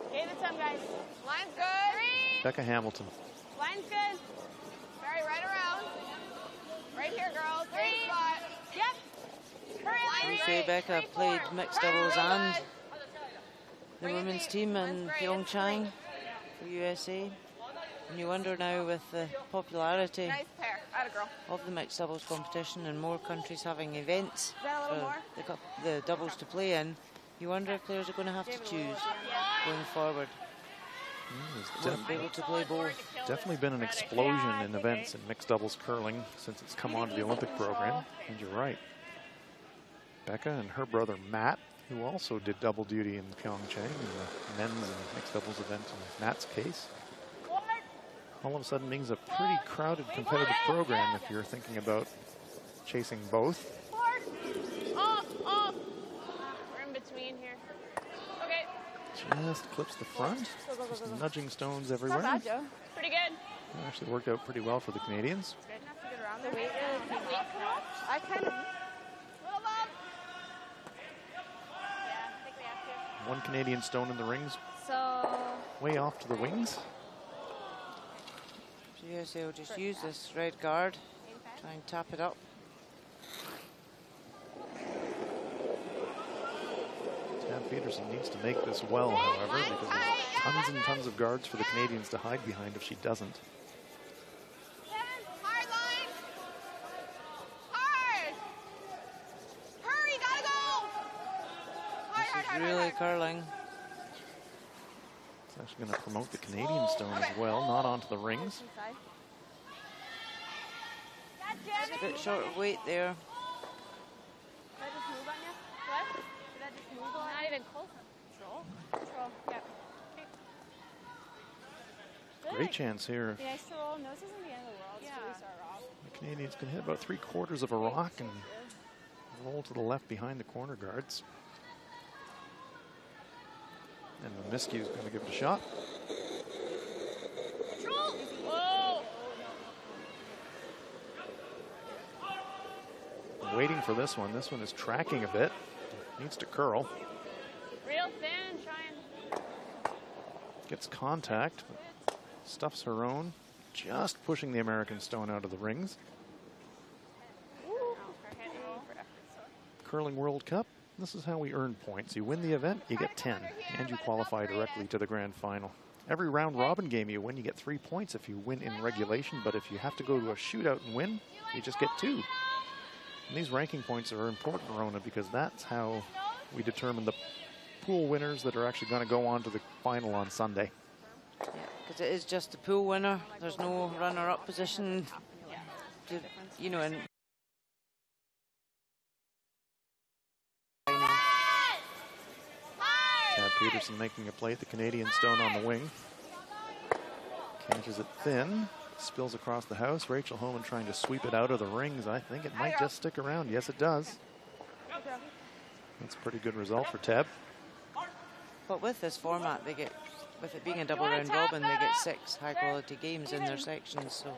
Okay, the time, guys. Line's good. Becka Hamilton. Line's good. Barry, right around. Right here, girls. Great spot. Yep. Hurry up. USA Becka played mixed doubles and the women's team in Pyeongchang for USA. And you wonder now with the popularity Nice pair. Atta girl. of the mixed doubles competition and more countries having events that a little for the doubles to play in, you wonder if players are going to have to choose going forward. Won't be able to play both. Definitely been an explosion in events in mixed doubles curling since it's come onto the Olympic program. And you're right. Becka and her brother Matt, who also did double duty in Pyeongchang in the men's and mixed doubles event in Matt's case. All of a sudden means a pretty crowded competitive program if you're thinking about chasing both. Off, off. We're in between here. Okay. Just clips the front. Just nudging stones everywhere. Not bad, Joe. Pretty good. It actually worked out pretty well for the Canadians. Good enough to get around the weight. I kind of. Little Bob. Yeah, I think we have to. One Canadian stone in the rings. So. Way off to the wings. So USA will just use this red guard, try and tap it up. Tab Peterson needs to make this well, however, because there's tons and tons of guards for the Canadians to hide behind if she doesn't. Hard line. Hard. Hurry, gotta go. This is really curling. It's actually going to promote the Canadian stone as well, not onto the rings. Just a bit short of weight there. Did I just move on you? What? Did I just move on? Not even close. Control. Control. Yep. Okay. Great chance here. Be nice to roll. No, this isn't the end of the world. It's really start off. The Canadians can hit about 3/4 of a rock and roll to the left behind the corner guards. And Miskew's going to give it a shot. Control. Whoa. Waiting for this one. This one is tracking a bit. Needs to curl. Real thin. Trying. Gets contact. But stuffs her own. Just pushing the American stone out of the rings. Curling World Cup. This is how we earn points. You win the event, you get 10, and you qualify directly to the grand final. Every round robin game you win, you get 3 points if you win in regulation, but if you have to go to a shootout and win, you just get 2. And these ranking points are important, Rona, because that's how we determine the pool winners that are actually going to go on to the final on Sunday. Yeah, because it is just the pool winner. There's no runner-up position. To, you know, and Tab Peterson making a play at the Canadian stone on the wing. Catches it thin, spills across the house. Rachel Homan trying to sweep it out of the rings. I think it might just stick around. Yes, it does. That's a pretty good result for Tab. but with this format, they get, with it being a double round robin, they get 6 high-quality games in their sections. So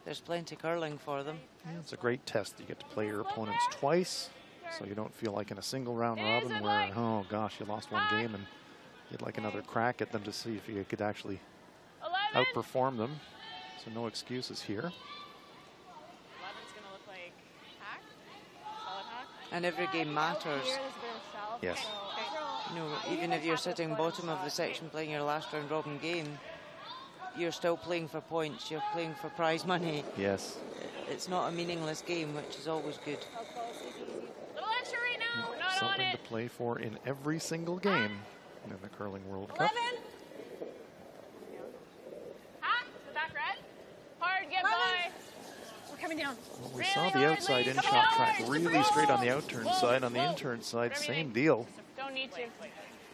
there's plenty curling for them. Yeah, it's a great test. You get to play your opponents twice, so you don't feel like in a single round robin where, oh gosh, you lost one game and you'd like another crack at them to see if you could actually outperform them. So no excuses here. 11's going to look like hack. Solid hack. And every game matters. Yes. You know, even if you're sitting bottom of the section playing your last round robin game, you're still playing for points. You're playing for prize money. Yes. It's not a meaningless game, which is always good. Little extra right now. something to play for in every single game in the Curling World Cup. 11. Huh? The back red? Hard, get by. We're coming down. Well, we saw the outside in shot track really straight on the outturn side. On the intern side, same deal. Don't need to.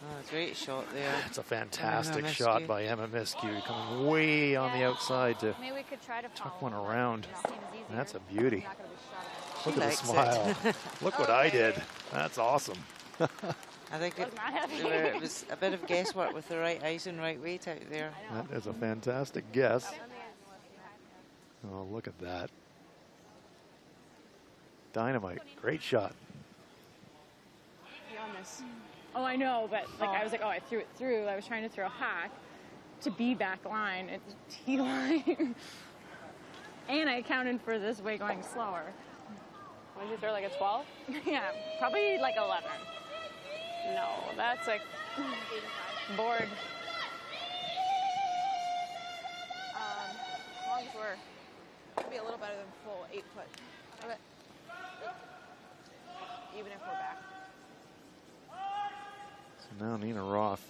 Oh, great shot there. It's a fantastic shot by Emma Miskew, coming way on the outside to Maybe we could try to tuck one around. That's a beauty. Not gonna be shot. Look at the smile. Look what I did. That's awesome. I think it was a bit of guesswork with the right ice and right weight out there. That is a fantastic guess. Oh, look at that. Dynamite. Great shot. Beyond this. Oh, I know, but like I was like, oh, I threw it through. I was trying to throw a hack to B back line. It's T line. And I accounted for this way going slower. What did you throw, like a 12? Yeah, probably like 11. No, that's like board. As long as we're, it'll be a little better than full 8 foot. Okay. Even if we're back. So now Nina Roth.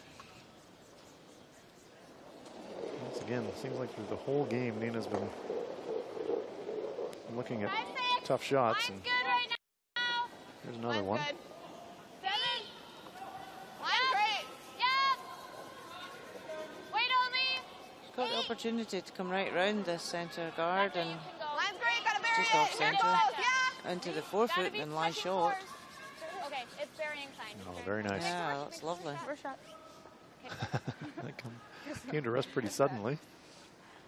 Once again, it seems like through the whole game, Nina's been looking at tough shots. And Right now. here's another one. Good. 7. Line's great. Yep. Wait on me. Got the opportunity to come right round this centre guard and Line's great. Gotta bury just off it. Here it centre goes. Yeah. into the forefoot and lie short. Okay, it's burying sign. Oh, very nice. Yeah, that's lovely. First shot. That came to rest pretty suddenly.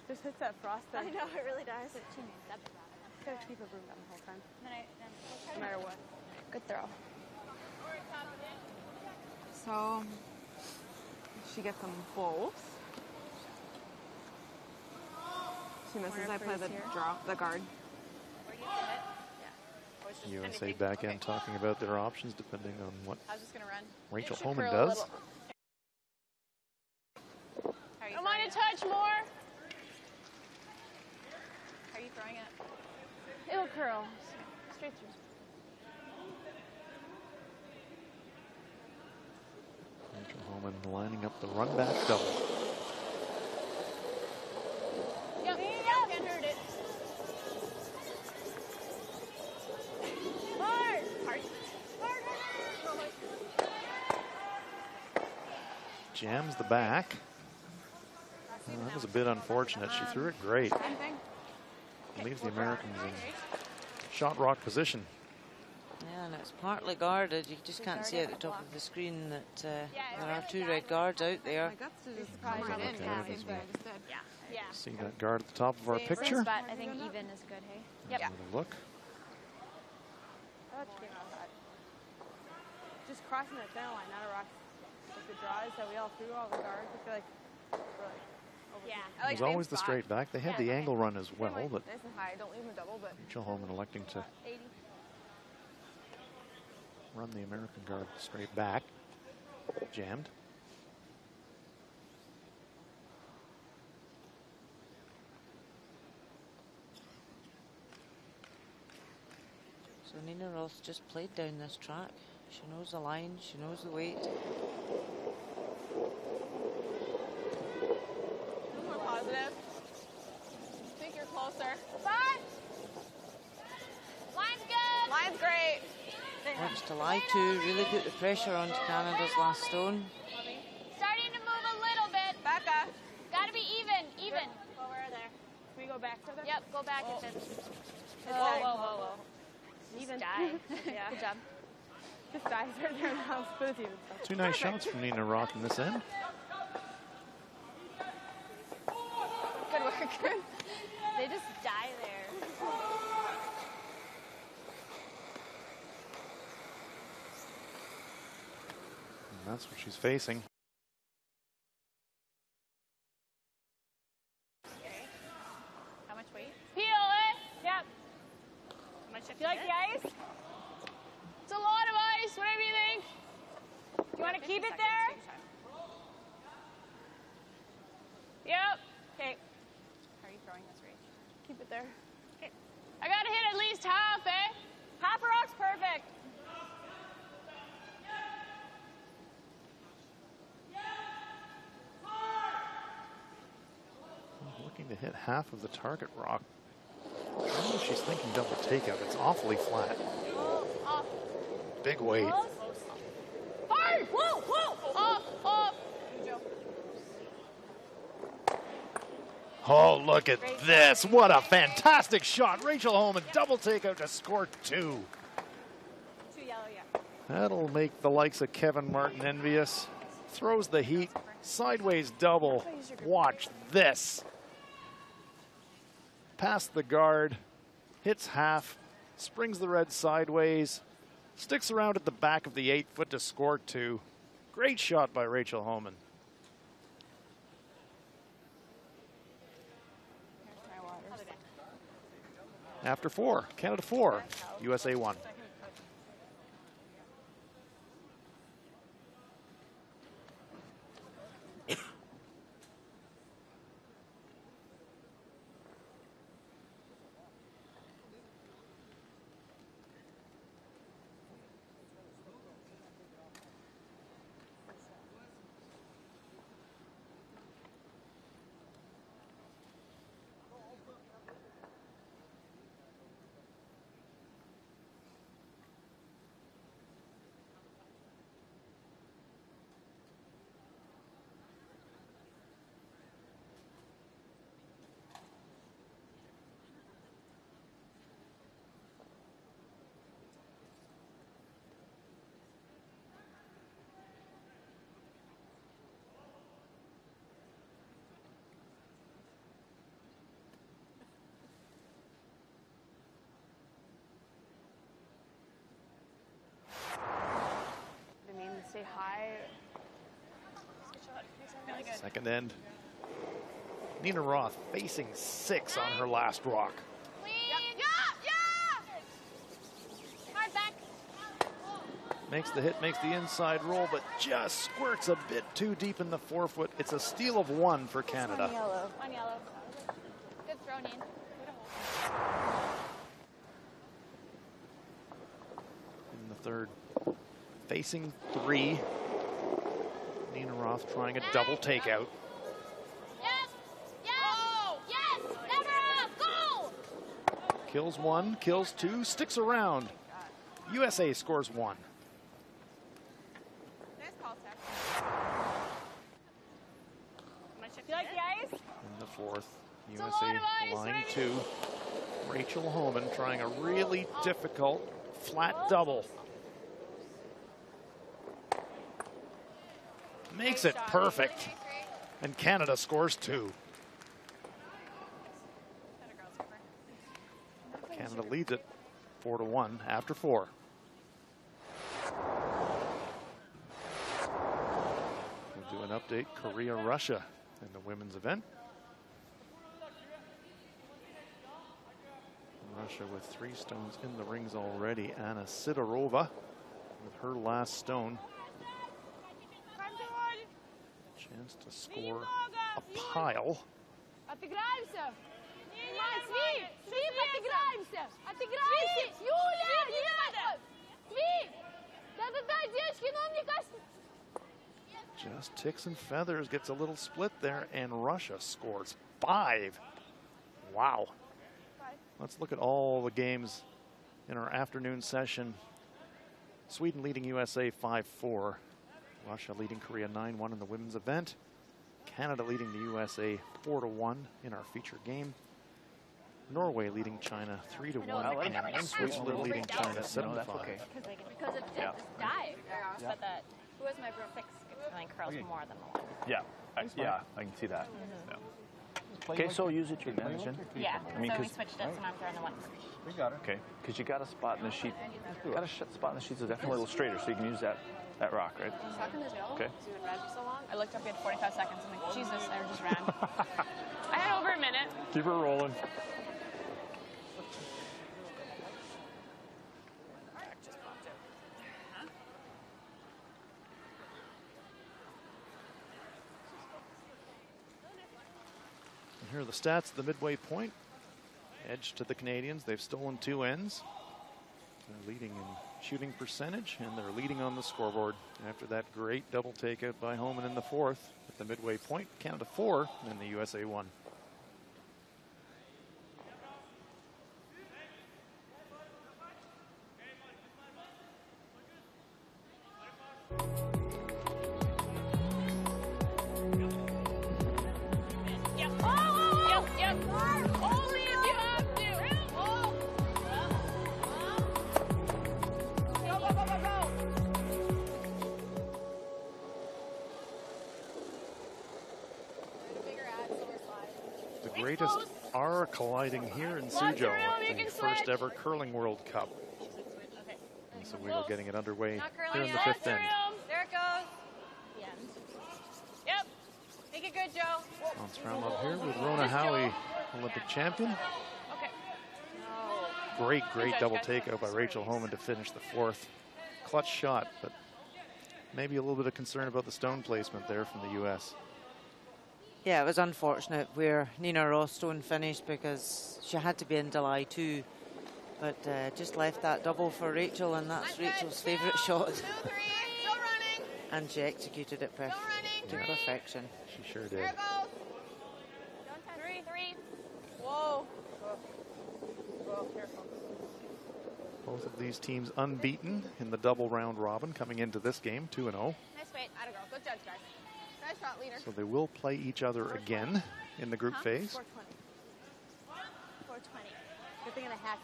Just hits that frost then. I know, it really does. Gotta keep a broom down the whole time. No matter what. Good throw. So she gets them both. She misses. I play the guard. USA back end talking about their options depending on what I was just gonna run. Rachel Homan does. Don't mind a touch more. How are you throwing it? It'll curl. Straight through. Rachel Homan lining up the run back double. Yep, can't hurt it. Hard. Jams the back. Oh, that was a bit unfortunate. She threw it great. Leaves the Americans in shot rock position. Yeah, and it's partly guarded. You just can't see at the top of the screen that there are 2 red guards out there. Yeah. See that guard at the top of our picture. Spot, I think even is good, hey? Yep. Another look. Just crossing the center line, not a rock. Like the draws that we all threw all the guards. I feel like we're like over There's always the straight back. They had the angle run as well, but nice and high. Don't leave them double, but Rachel Homan electing to 80. run the American guard straight back. Jammed. So Nina Roth just played down this track. She knows the line, she knows the weight. More positive. Think you're closer. 5. Line's good. Line's great. Wants to lie to, really put the pressure onto Canada's last stone. Starting to move a little bit. Becka. Gotta be even. Go over there. Can we go back to them? Yep, go back. Whoa. Whoa. Even. Die. Yeah. Good job. Just dies right there now. But it's even. 2 nice shots from Nina Roth in this end. Good work. They just die there. And that's what she's facing. How much weight? Peel it. Yep. You like the ice? It's a lot of ice. Whatever you think. You want to keep it there? Yep. Okay. How are you throwing this, Rach? Keep it there. Okay. I gotta hit at least half, eh? Half a rock's perfect. hit half of the target rock. I don't know if she's thinking double takeout. It's awfully flat. Big weight. Hard! Whoa, whoa! Off, off! Oh, look at this. What a fantastic shot. Rachel Holman, double takeout to score 2. 2 yellow, yeah. That'll make the likes of Kevin Martin envious. Throws the heat, sideways double. Watch this. Past the guard, hits half, springs the red sideways, sticks around at the back of the 8-foot to score 2. Great shot by Rachel Holman. After 4, Canada 4, USA 1. Say hi. Second end. Nina Roth facing 6 on her last rock. Hard back. Makes the hit, makes the inside roll, but just squirts a bit too deep in the 4-foot. It's a steal of 1 for Canada. One yellow. One yellow. Good throw, Neen. In the third. Facing 3. Nina Roth trying a double takeout. Yes! Yes! Yes! Never! Go! Kills 1, kills 2, sticks around. USA scores 1. Nice call, Tech. You like the ice? In the 4th, a lot USA of ice, line ready? 2. Rachel Holman trying a really difficult flat double. Makes it perfect. And Canada scores 2. Canada leads it 4-1 after 4. We'll do an update. Korea, Russia in the women's event. Russia with 3 stones in the rings already. Anna Sidorova with her last stone. Chance to score a pile. Отыграемся. Свип! Свип, отыграемся! Отыграемся! Юля! Не надо! Свип! Да-да-да, девочки, ну мне кажется... Just ticks and feathers, gets a little split there, and Russia scores 5. Wow. Let's look at all the games in our afternoon session. Sweden leading USA 5-4. Russia leading Korea 9-1 in the women's event. Canada leading the USA 4-1 in our featured game. Norway leading China 3-1, and Sweden leading China 7-5. Because it did dive. But that, who has my broom? 6 curls more than 11. Yeah, I can see that. Yeah. Okay, so use it to your advantage. Yeah, I mean, so we switched it, so I'm throwing the 1. We got it. Okay, because you got a spot in the sheet. Got a spot in the sheets that's definitely a little straighter, so you can use that rock, right? Okay. I looked up, we had 45 seconds. I'm like, Jesus, I just ran. I had over a minute. Keep her rolling. And here are the stats at the midway point. Edge to the Canadians. They've stolen 2 ends. They're leading in shooting percentage, and they're leading on the scoreboard after that great double takeout by Holman in the 4th. At the midway point, Canada 4 and the USA 1. greatest are colliding here in Suzhou at the first ever Curling World Cup. And so we are getting it underway here in the fifth end. There it goes. Yeah. Yep. Make it good, Joe. Let's round up here with Rona Howie, Olympic champion. Okay. Great double takeout by Rachel Homan to finish the fourth. Clutch shot, but maybe a little bit of concern about the stone placement there from the U.S. Yeah, it was unfortunate where Nina Rostone finished because she had to be in July too. But just left that double for Rachel, and that's Rachel's favourite shot. 2-3, still running. And she executed it to perfection. She sure did. There it goes. 3-3. Whoa. Whoa, careful. Both of these teams unbeaten in the double round robin coming into this game, 2-0. Nice weight. Atta girl. Good judge, guys. Nice shot, leader. So they will play each other again in the group phase. 420. 420. Good thing in a hack.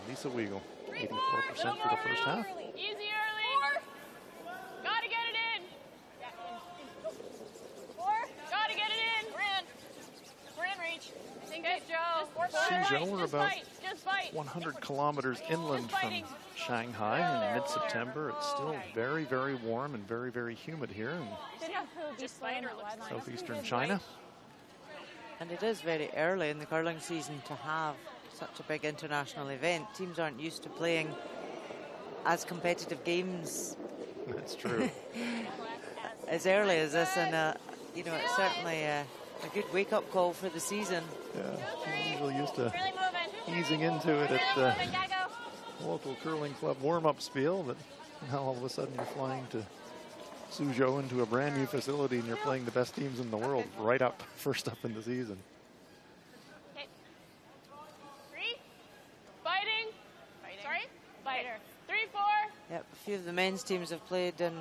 Lisa Weigel, 84% for the first half. Easy early. 4. Gotta get it in. 4. Gotta get it in. We're in reach. I think good, Joe. Suzhou are about just fight. 100 kilometers inland from Shanghai in mid-September. It's still very, very warm and very, very humid here in southeastern China. And it is very early in the curling season to have such a big international event. Teams aren't used to playing as competitive games. That's true. As early as this, and you know, it's certainly a good wake-up call for the season. Yeah, I'm usually used to easing into it at the local curling club warm-up spiel, but now all of a sudden you're flying to Suzhou into a brand new facility and you're playing the best teams in the world right up, first up in the season. Okay. 3. Fighting. Sorry? Fighter. 3-4. Yep, a few of the men's teams have played in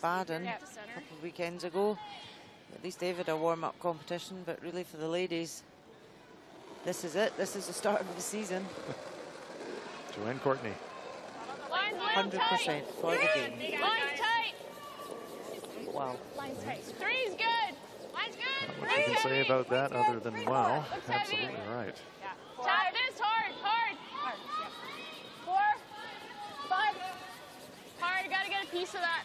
Baden a couple of weekends ago. At least they've had a warm-up competition, but really for the ladies, this is it. This is the start of the season. Joanne Courtney. 100% for the game. Line's tight. Wow. Line's tight. 3's good. Line's good. Not much you can say about that other than wow. Absolutely right. Tap this hard. 4. 5. Hard. Gotta get a piece of that.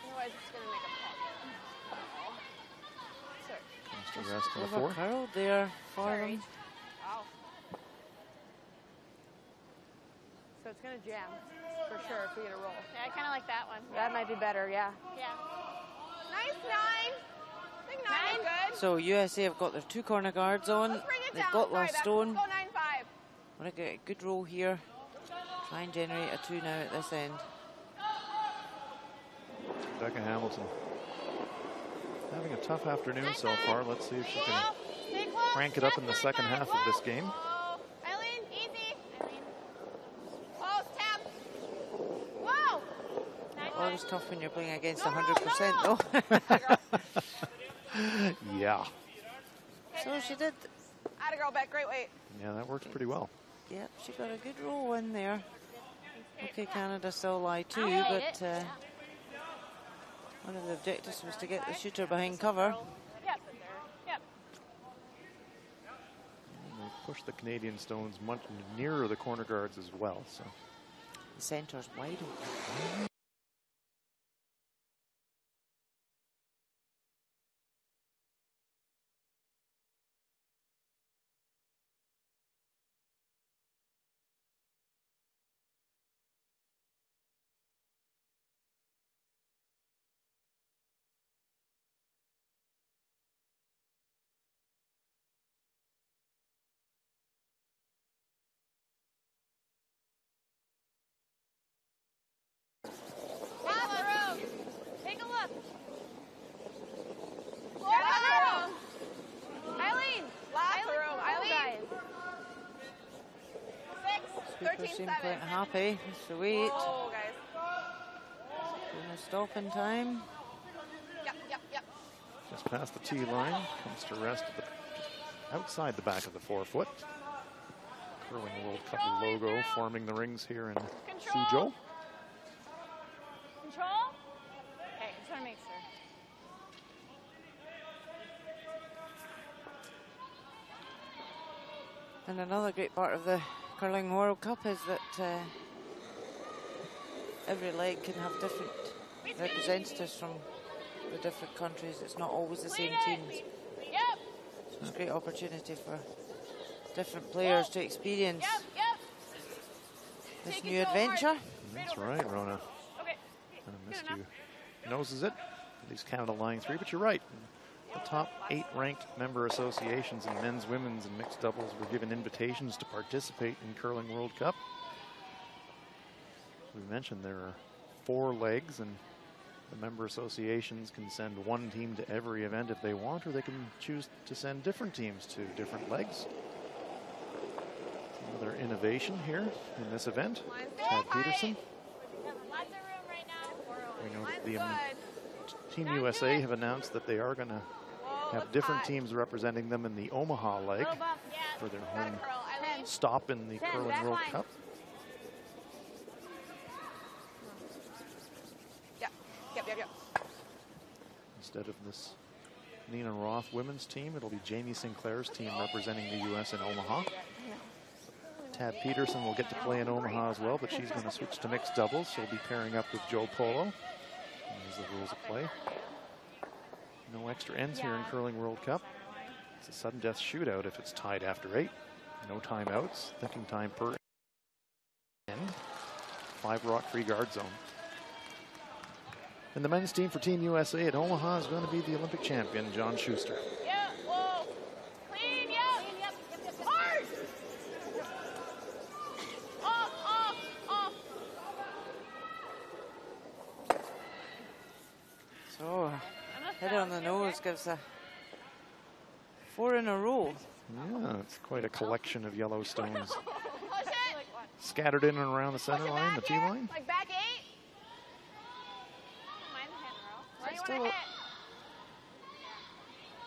Otherwise, it's gonna make a pop. Comes to rest in the fourth. Curled there for them. Wow. So it's going to jam, for sure, if we get a roll. Yeah, I kind of like that one. That might be better, yeah. Yeah. Nice 9. Big 9 is good. So USA have got their 2 corner guards on. Let's bring it They've down. got Sorry, last Becca. stone. Let's go 9-5. Want to get a good roll here. Try and generate a 2 now at this end. Becka Hamilton having a tough afternoon so far. Let's see if she can crank it up in the second half of this game. Eileen, easy. Close, tap. Whoa. Always tough when you're playing against 100% though. Yeah. So she did. Atta girl, Beck, great weight. Yeah, that works pretty well. Yep, she got a good roll in there. Okay, Canada still lie 2, but one of the objectives was to get the shooter behind cover. Yep. And they push the Canadian stones much nearer the corner guards as well. So The centre's wide open. Take a look. Eileen. Eileen. 6. Super seem quite happy with the weight. Oh, guys. Doing a stop in time. Yep. just past the tee line, comes to rest at the, outside the back of the 4-foot. Curling World Cup logo forming the rings here in Suzhou. Control. Okay, And another great part of the Curling World Cup is that every leg can have different representatives from the different countries. It's not always the same teams. So it's a great opportunity for different players to experience this new adventure. That's right, Rona. I missed you. Noses it. At least Canada lying 3, but you're right. The top 8 ranked member associations in men's, women's, and mixed doubles were given invitations to participate in Curling World Cup. We mentioned there are 4 legs, and the member associations can send 1 team to every event if they want, or they can choose to send different teams to different legs. Another innovation here in this event. Tad Peterson. We know that the Team USA have announced that they are going to have different teams representing them in the Omaha leg for their home stop in the Curling World Cup. Instead of this Nina Roth women's team, it'll be Jamie Sinclair's team representing the U.S. in Omaha. Tad Peterson will get to play in Omaha as well, but she's going to switch to mixed doubles. She'll be pairing up with Joe Polo. And there's the rules of play. No extra ends here in Curling World Cup. It's a sudden death shootout if it's tied after 8. No timeouts. Thinking time per end. 5 rock free guard zone. And the men's team for Team USA at Omaha is going to be the Olympic champion, John Schuster. So, hit on the nose gives a 4 in a row. Yeah, it's quite a collection of yellow stones. Scattered in and around the center line, the tee line. Like back 8.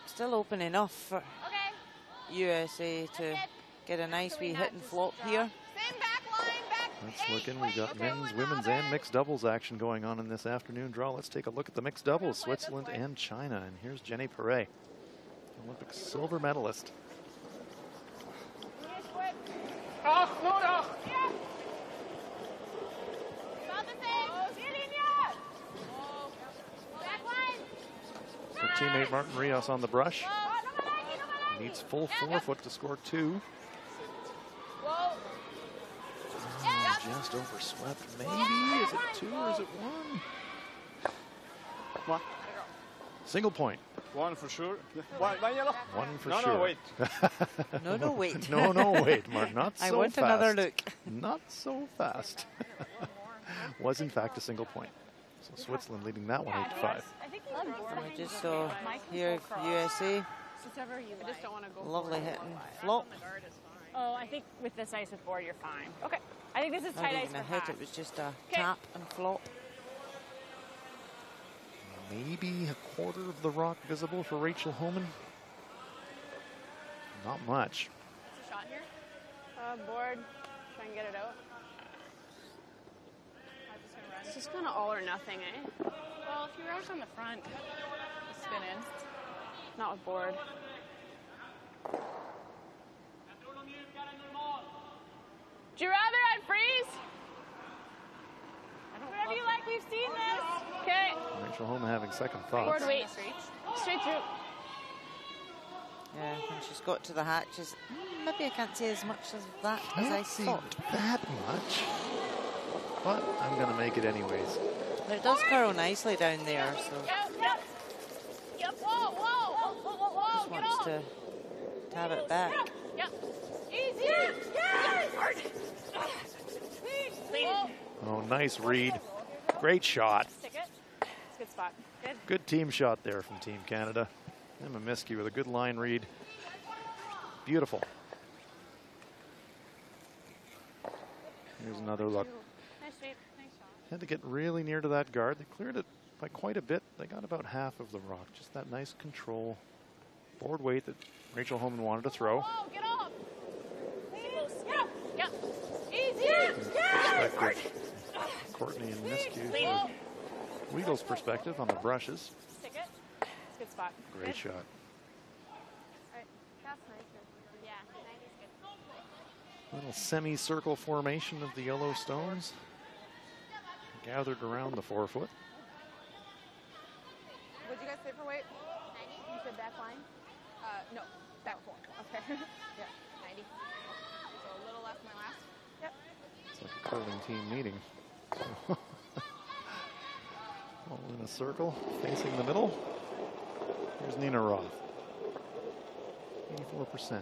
Still open enough for USA to get a nice wee hit and flop here. Let's look in. We've got men's, women's, and mixed doubles action going on in this afternoon draw. Let's take a look at the mixed doubles, Switzerland and China. And here's Jenny Perret, Olympic silver medalist. Her teammate Martin Rios on the brush. Needs full 4-foot to score 2. Just overswept, maybe. Is it 2 or is it 1? What? Single point. 1 for sure. One yellow? 1 for no, sure. No, wait. No, wait. no, wait, Mark. Not so fast. I want another look. Not so fast. Was in fact a single point. So Switzerland leading that one 8-5. And we just saw here USA. Lovely hit and flop. Oh, I think with this ice with board, you're fine. Okay. I think this is tight ice for hit. It was just a tap and flop. Maybe a quarter of the rock visible for Rachel Homan. Not much. What's the shot here? Board. Try and get it out. It's just kind of all or nothing, eh? Well, if you rush on the front, just spin in. Not with board. Do you rather I'd freeze? Whatever you like, we've seen this. Okay. Rachel Homan having second thoughts. Board wait. Straight through. Yeah, when she's got to the hatches, maybe I can't say as much as that as I thought. That much. But I'm going to make it anyways. But it does curl nicely down there, so. Yep. Whoa. Just wants to tab it back. Yep. Easy. Oh, nice read. Great shot. Stick it. It's a good spot. Good. Good team shot there from Team Canada. Emma Miskey with a good line read. Beautiful. Here's another look. Nice shape. Nice shot. Had to get really near to that guard. They cleared it by quite a bit. They got about half of the rock. Just that nice control. Board weight that Rachel Homan wanted to throw. Whoa, get off. Yep. Easy. Perspective. Courtney and Miskey. Weagle's perspective on the brushes. Stick it. It's a good spot. Great shot. All right. That's nice. Yeah, 90's good. Little semicircle formation of the yellow stones gathered around the forefoot. What'd you guys say for weight? 90. You said back line? No, back 4. Okay. Yeah, 90. So a little less than my last. Yep. It's like a curling team meeting. All in a circle, facing the middle. Here's Nina Roth. 84%.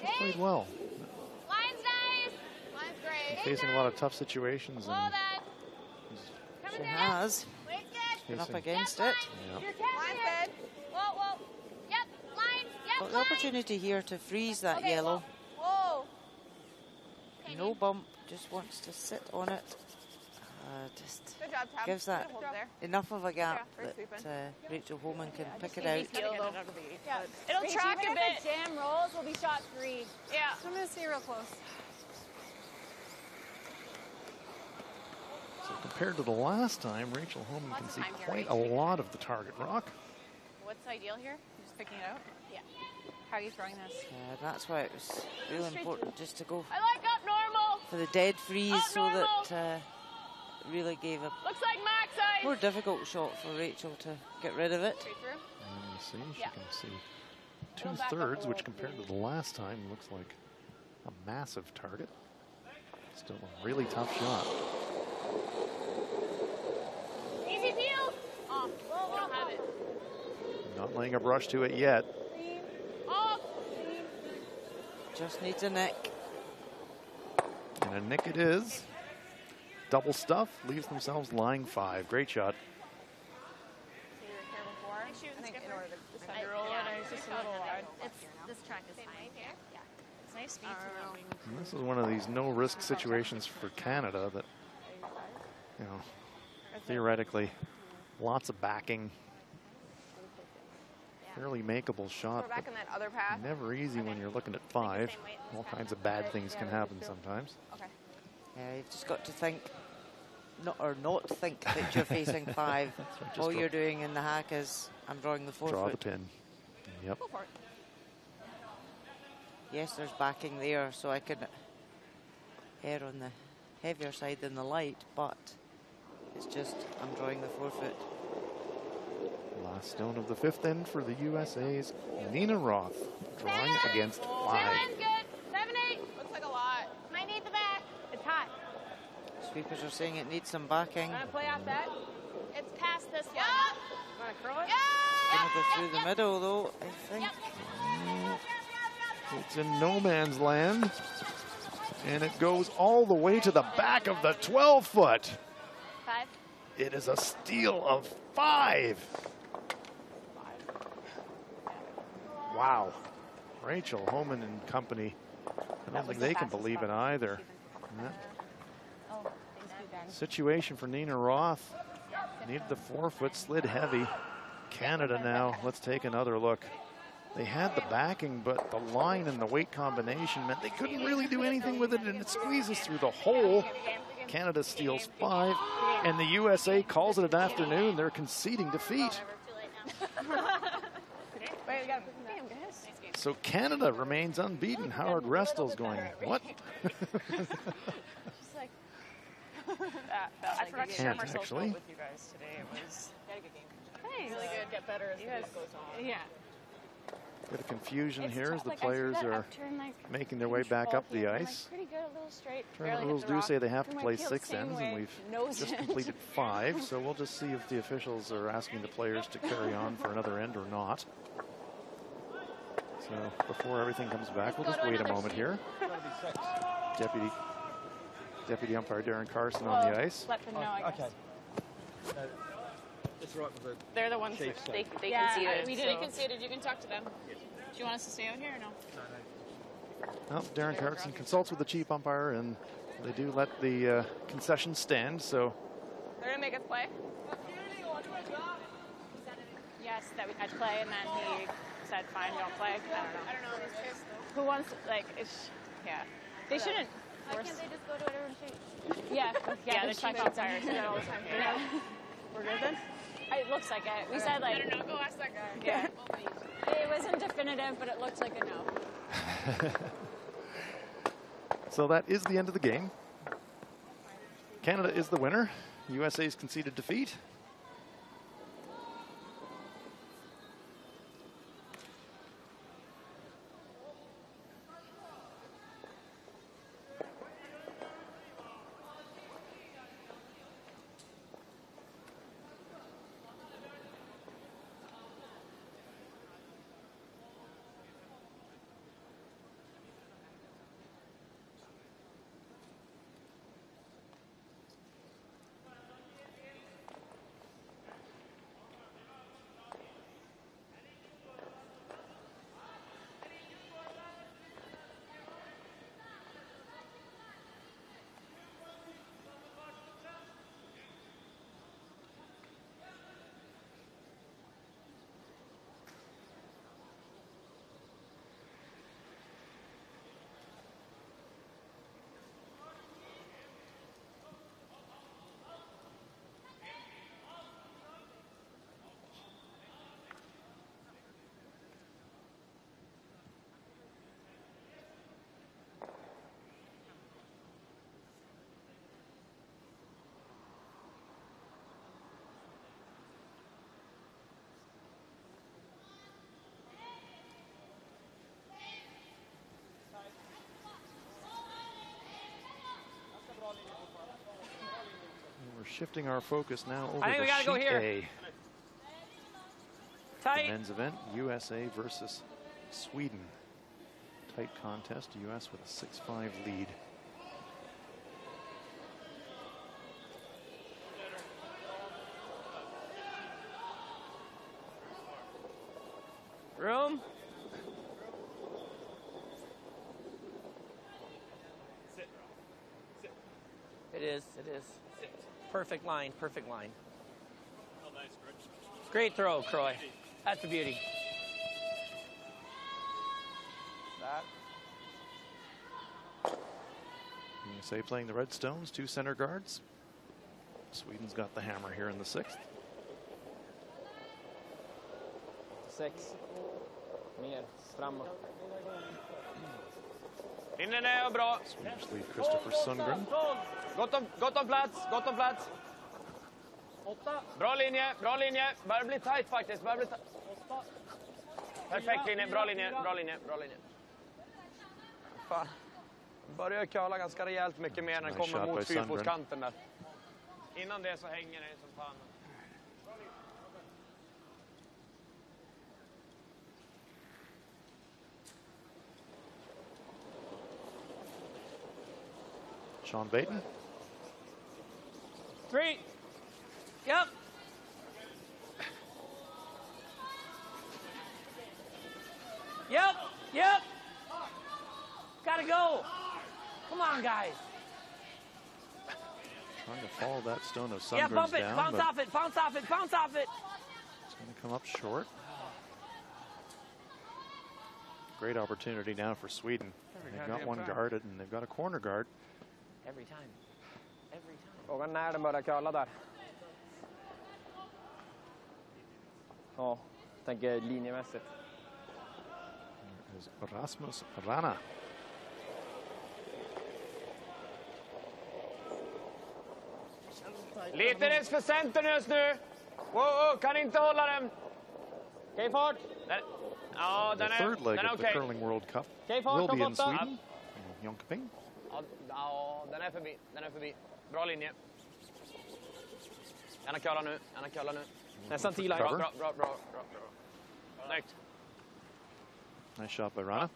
She played well. Line's nice. Line's great. Facing a lot of tough situations. Whoa, And that. She Coming down. has Weight's good. been up facing, against Yep, it. yeah. You're catching it. Whoa, whoa. Yep, lines. Yep, Got the lines. opportunity here to freeze that Okay, yellow. Whoa. Okay, No bump, just wants to sit on it. Just Good job, Tab. gives that Good hold there. enough of a gap Yeah, great that Rachel Holman can pick it Maybe out. feel though. Yeah. It'll Rach, track even a if bit. the jam rolls, we'll be shot 3. Yeah. So I'm going to see real close. So compared to the last time, Rachel Holman can Lots see of time here, quite a Rach. lot of the target rock. What's ideal here? You're just picking it out? Yeah. How are you throwing this? That's why it was real important just to go I like up normal. for the dead freeze Up so normal. that it really gave a Looks like max ice. more difficult shot for Rachel to get rid of it. Straight through. And you see, she Yeah. can see It'll back up a 2/3, which little, compared to the last time looks like a massive target. Still a really tough shot. Easy peel. Off. Whoa, don't have it. Not laying a brush to it yet. Off. Just needs a nick. And a nick it is. Double stuff, leaves themselves lying 5. Great shot. So you were here before. Thanks, shoot, I think in skipper. order to Just defend. under roll it. It's just a little wide. This track is fine. Yeah. It's nice speed to And this is one of these no-risk situations for Canada that, you know, theoretically, lots of backing. Fairly makeable shot, We're back but in that other path. never easy when you're looking at 5. All kinds of bad things can happen sometimes. Okay. Yeah, you've just got to think, not think that you're facing 5. right, just All go. you're doing in the hack is, I'm drawing the Draw forefoot. the pin. Yep. Go for it. Yes, there's backing there, so I can err on the heavier side than the light, but it's just, I'm drawing the forefoot. Last stone of the 5th end for the USA's Nina Roth, drawing against 5. 7's good. 7, 8. Looks like a lot. Might need the back. It's hot. Sweepers are saying it needs some backing. Want to play off that? It's past this one. Want to throw it? Gonna go through the middle though, I think. It's in no man's land. And it goes all the way to the back of the 12-foot. 5. It is a steal of 5. Wow. Rachel Holman and company. I don't think they can believe it either. That situation for Nina Roth. Needed the forefoot, slid heavy. Canada now, let's take another look. They had the backing, but the line and the weight combination meant they couldn't really do anything with it, and it squeezes through the hole. Canada steals 5, and the USA calls it an afternoon. They're conceding defeat. Wait, we got to damn, guys. So Canada remains unbeaten. Howard Restel's going, what? Just like, I forgot to share Can't, my social actually. with you guys today. It was thanks. really good. Get better as the week goes on. Yeah. Bit of confusion It's here tough. as the Like, I see players that are upturn, like, making their way back control up the here. I'm, ice. like, pretty good, a little straight. Tournament Barely hit rules the do rock. say they have to Threw my play heel 6 same ends, way. and we've Nose just end. completed 5, so we'll just see if the officials are asking the players to carry on for another end or not. So before everything comes back, we'll just wait a moment here. Deputy umpire Darren Carson on the ice. Let them know, I guess. It's right for the They're the ones that Chiefs, they Yeah, conceded. we They did. conceded. You can talk to them. Do you want us to stay out here or no? Well, Darren Carson consults with the chief umpire, and they do let the concession stand, so They're going to make us play. Yes, that we had to play, and then he said, fine, don't play. I don't know. Who wants, like, yeah. They shouldn't. Why can't they just go to everyone's feet? Yeah, Yeah, the the chief chief umpire umpire said that all the time. Yeah. We're good then? It looks like it. We said, like, I don't know. Go ask that guy. yeah. It wasn't definitive, but it looked like a no. So that is the end of the game. Canada is the winner. USA's conceded defeat. We're shifting our focus now over I think we to gotta go sheet here. A. Tight. The men's event, USA versus Sweden. Tight contest, US with a 6-5 lead. Room. It is. Perfect line, perfect line. Great throw, Croy. That's a beauty. That. USA playing the Red Stones, 2 center guards. Sweden's got the hammer here in the 6th. 6. Mer. Framåt. Inne ner och bra. Swedish lead Christopher Sundgren. Gott om plats. Bra linje. Börjar bli tight faktiskt. Perfekt linje, bra linje. Fan. Börjar curla ganska rejält mycket mer när den kommer mot fyrfotskanten där. Innan det så hänger det som fan. Sean Baton. 3. Yep. Gotta go. Come on, guys. Trying to follow that stone of Sundgren's Yeah, bump it. down, Bounce off it. It's going to come up short. Great opportunity now for Sweden. They've got one guarded and they've got a corner guard. Every time. Frågan när den börjar curla där. Ja, tänker linjemässigt. Is Rasmus Rana. Lite risk för center just nu. Wow, kan inte hålla den. Okej, fart. Ja, The third leg of the Curling World Cup will be in Sweden. Jonkoping. Ja, den är förbi. Bra linje. Gärna curla nu. Nästan 10 line. Bra. Snyggt. Nice shot by Rana.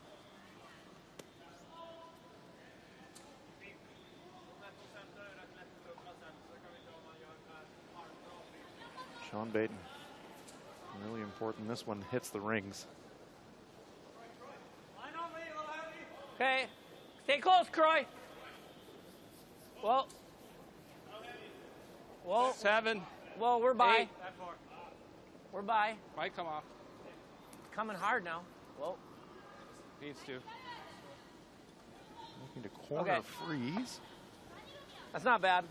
Sean Baton. Really important. This one hits the rings. Okay. Stay close, Croy. Well. 7. Well, we're by. 8. We're by. Might come off. Coming hard now. Whoa. Needs to. Looking to corner freeze. That's not bad.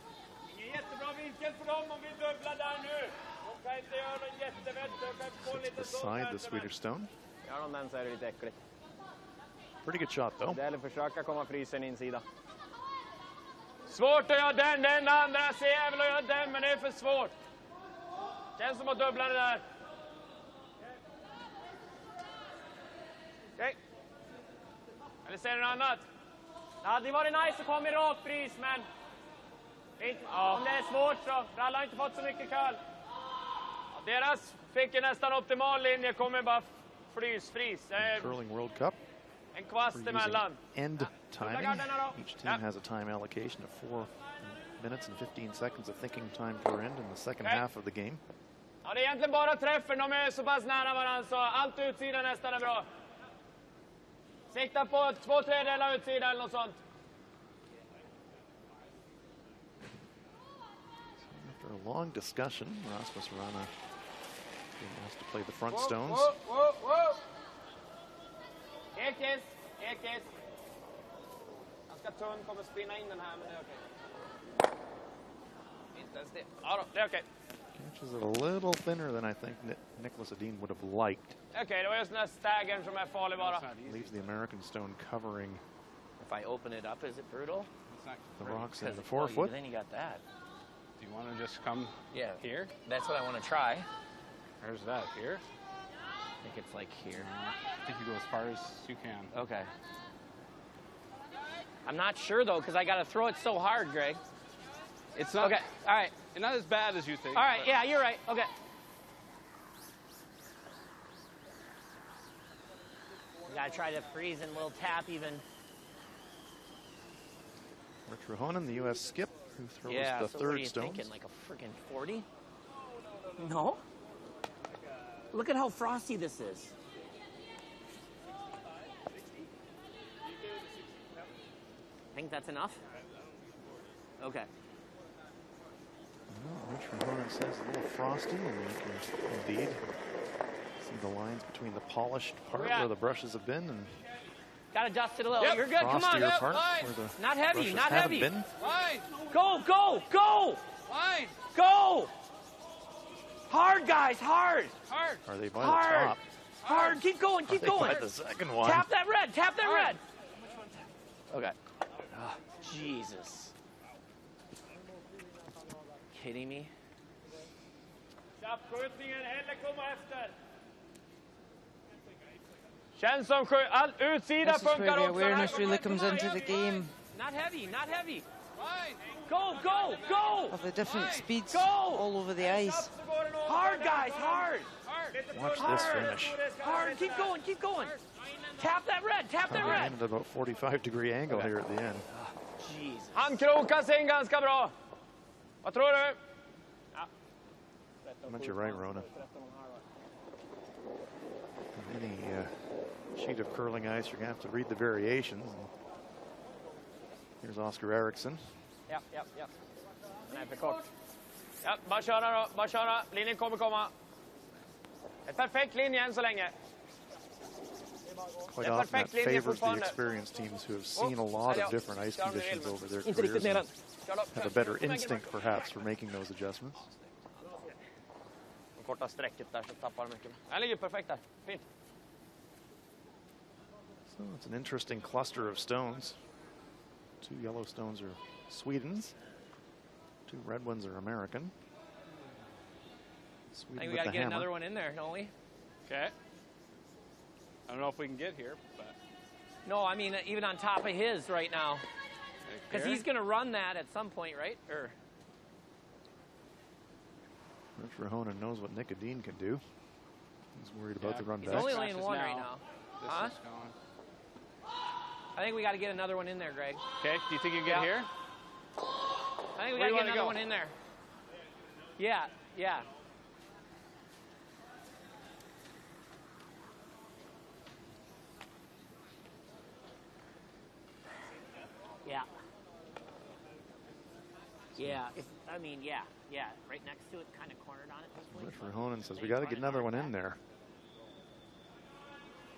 Sits beside the Swedish stone. Ja, den så är det lite äckligt. Pretty good shot, though. Det gäller att försöka komma frysen insida. Svårt att göra den andra ser jag väl att göra den, men det är för svårt. Känns som att dubbla det där. Okej. Eller ser du något annat? Det hade varit nice att komma i rak frys, men om det är svårt så. För alla har inte fått så mycket curl. Ja, deras fick ju nästan optimal linje, kommer bara fris. Curling World Cup. En kvast emellan. End timing. Each team has a time allocation of 4 minutes and 15 seconds of thinking time per end in the second half of the game. Ja, det är egentligen bara träffen. De är så pass nära varandra så allt utsida nästan är bra. Sikta på 2/3 utsida eller något sånt. After a long discussion, Rasmus Rana has to play the front stones. Ekis. Ganska tunn, kommer spinna in den här, men det är okej. Inte ens det. Ja då, det är okej. Catches it a little thinner than I think Nicholas Edin would have liked. Okej, det var just den här staggern som är farlig bara. Leaves the American stone covering If I open it up, is it brutal? the rocks in the forefoot. Then you got that. Do you want to just come here? That's what I want to try. Where's that? Here? I think it's like here. I think you go as far as you can. Okay. I'm not sure, though, because I got to throw it so hard, Greg. It's not... Okay, all right. It's not as bad as you think. All right, yeah, you're right. Okay. You got to try to freeze and a little tap even. Rich Rahonen, the U.S. skip, who throws Yeah, the so third what are you stones. thinking, like a freaking 40? No. Look at how frosty this is. Think that's enough? Okay. Well, Rich Rahonen says a little frosty, and you can indeed see the lines between the polished part where the brushes have been and Got to dust it a little. You're good. Come on. frostier part where the Not heavy. brushes Not haven't heavy. been. Go. Go. Hard, guys. Hard. Are they by the Hard. top? Hard. Keep going. Keep Are they going. by the second one? Tap that red. Tap that red. Okay. Oh, Jesus. Kidding me? Chappskjutningen eller komma efter. Känns som utsida This is where funkar the också. awareness really comes into the game Not heavy. Not heavy. Go. of the different speeds Go. all over the ice. Hard, guys. Hard. Watch this finish. Hard. Keep going. Keep going. Tap that red. Tap that red. At about 45-degree angle here at the end. Jesus. Han krokar sig in ganska bra. Vad tror du? I bet you're right, Rona. Any sheet of curling ice, you're going to have to read the variations. Here's Oscar Eriksson. Ja. Den är för kort. Ja, bara köra då. Bara köra. Linjen kommer komma. Ett perfekt linje än så länge. Quite often that favors the experienced teams who have seen a lot of different ice conditions over their careers and have a better instinct, perhaps, for making those adjustments. Korta strecket där så tappar mycket. Den ligger perfekt där. Fint. So it's an interesting cluster of stones. 2 yellow stones are Sweden's. 2 red ones are American. I Sweden think we with got to the get hammer. another one in there, don't we? Okay. I don't know if we can get here, but... No, I mean, even on top of his right now. Because Here? he's going to run that at some point, right? Or Rich Rahonen knows what Nick Edin can do. He's worried about the run he's back. only laying one right now. This Huh? is going. I think we got to get another one in there, Greg. Okay, do you think you can get Yeah. here? I think we Where got to do you get wanna another go? one in there. Yeah. Yeah. Yeah. Right next to it, kind of cornered on it this way. Rich Rahonen says we got to get another one in there.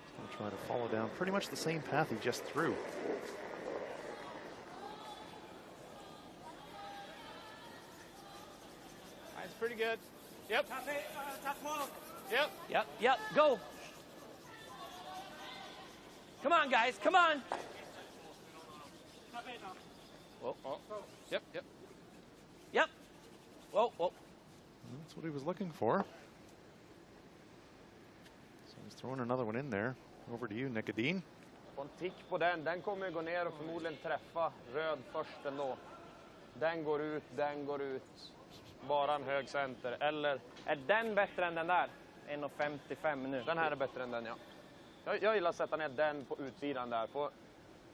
He's going to try to follow down pretty much the same path he just threw. That's pretty good. Yep. Yep. Yep. Go. Come on, guys. Come on. Whoa, oh. Yep, yep. Yep. Whoa, whoa. That's what he was looking for. So he's throwing another one in there. Over to you, Nicodine. Få en tick på den. Den kommer gå ner och förmodligen träffa röd först ändå. Den går ut. Bara en hög center. Eller är den bättre än den där? 1,55 nu. Den här är bättre än den, ja. Jag gillar att sätta ner den på utsidan där. Få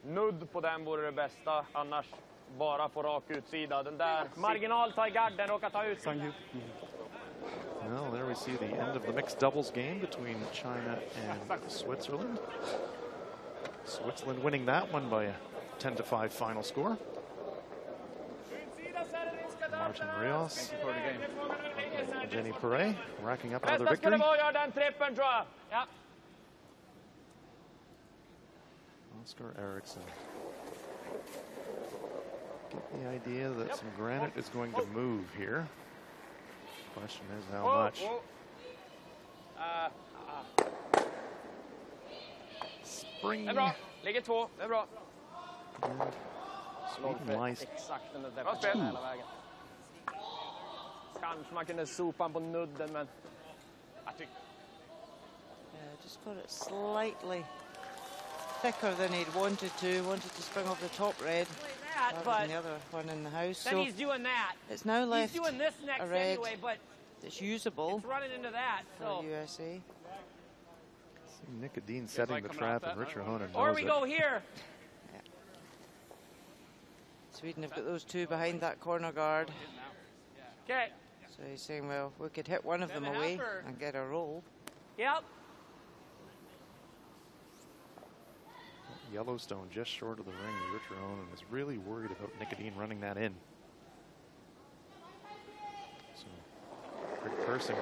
nudd på den vore det bästa. Annars bara på rak utsida. Den där... Marginal ta i garden, råkar ta ut. Thank you. Well, there we see the end of the mixed doubles game between China and Switzerland. Switzerland winning that one by a 10-5 final score. Martin Rios, Jenny Perret racking up another victory. Oscar Eriksson. Get the idea that some granite is going to move here. Question is how much. Spring. Ligger 2, det är bra. Sweden lies 2. Kanske man kunde sopa på nudden, men jag tycker... Just got it slightly thicker than he'd wanted to spring off the top red rather than the other one in the house. Then So he's doing that. it's now left He's doing this next a red anyway, but that's usable it's running into that. for So USA. See Nicodine setting the trap, and Richard Honan knows or we it. go here. Sweden have got those two behind that corner guard. Okay. So he's saying, well, we could hit one of them away and get a roll. Yep. Yellowstone just short of the ring. Richard Honan is really worried about Nicodine running that in. So, Greg Persinger.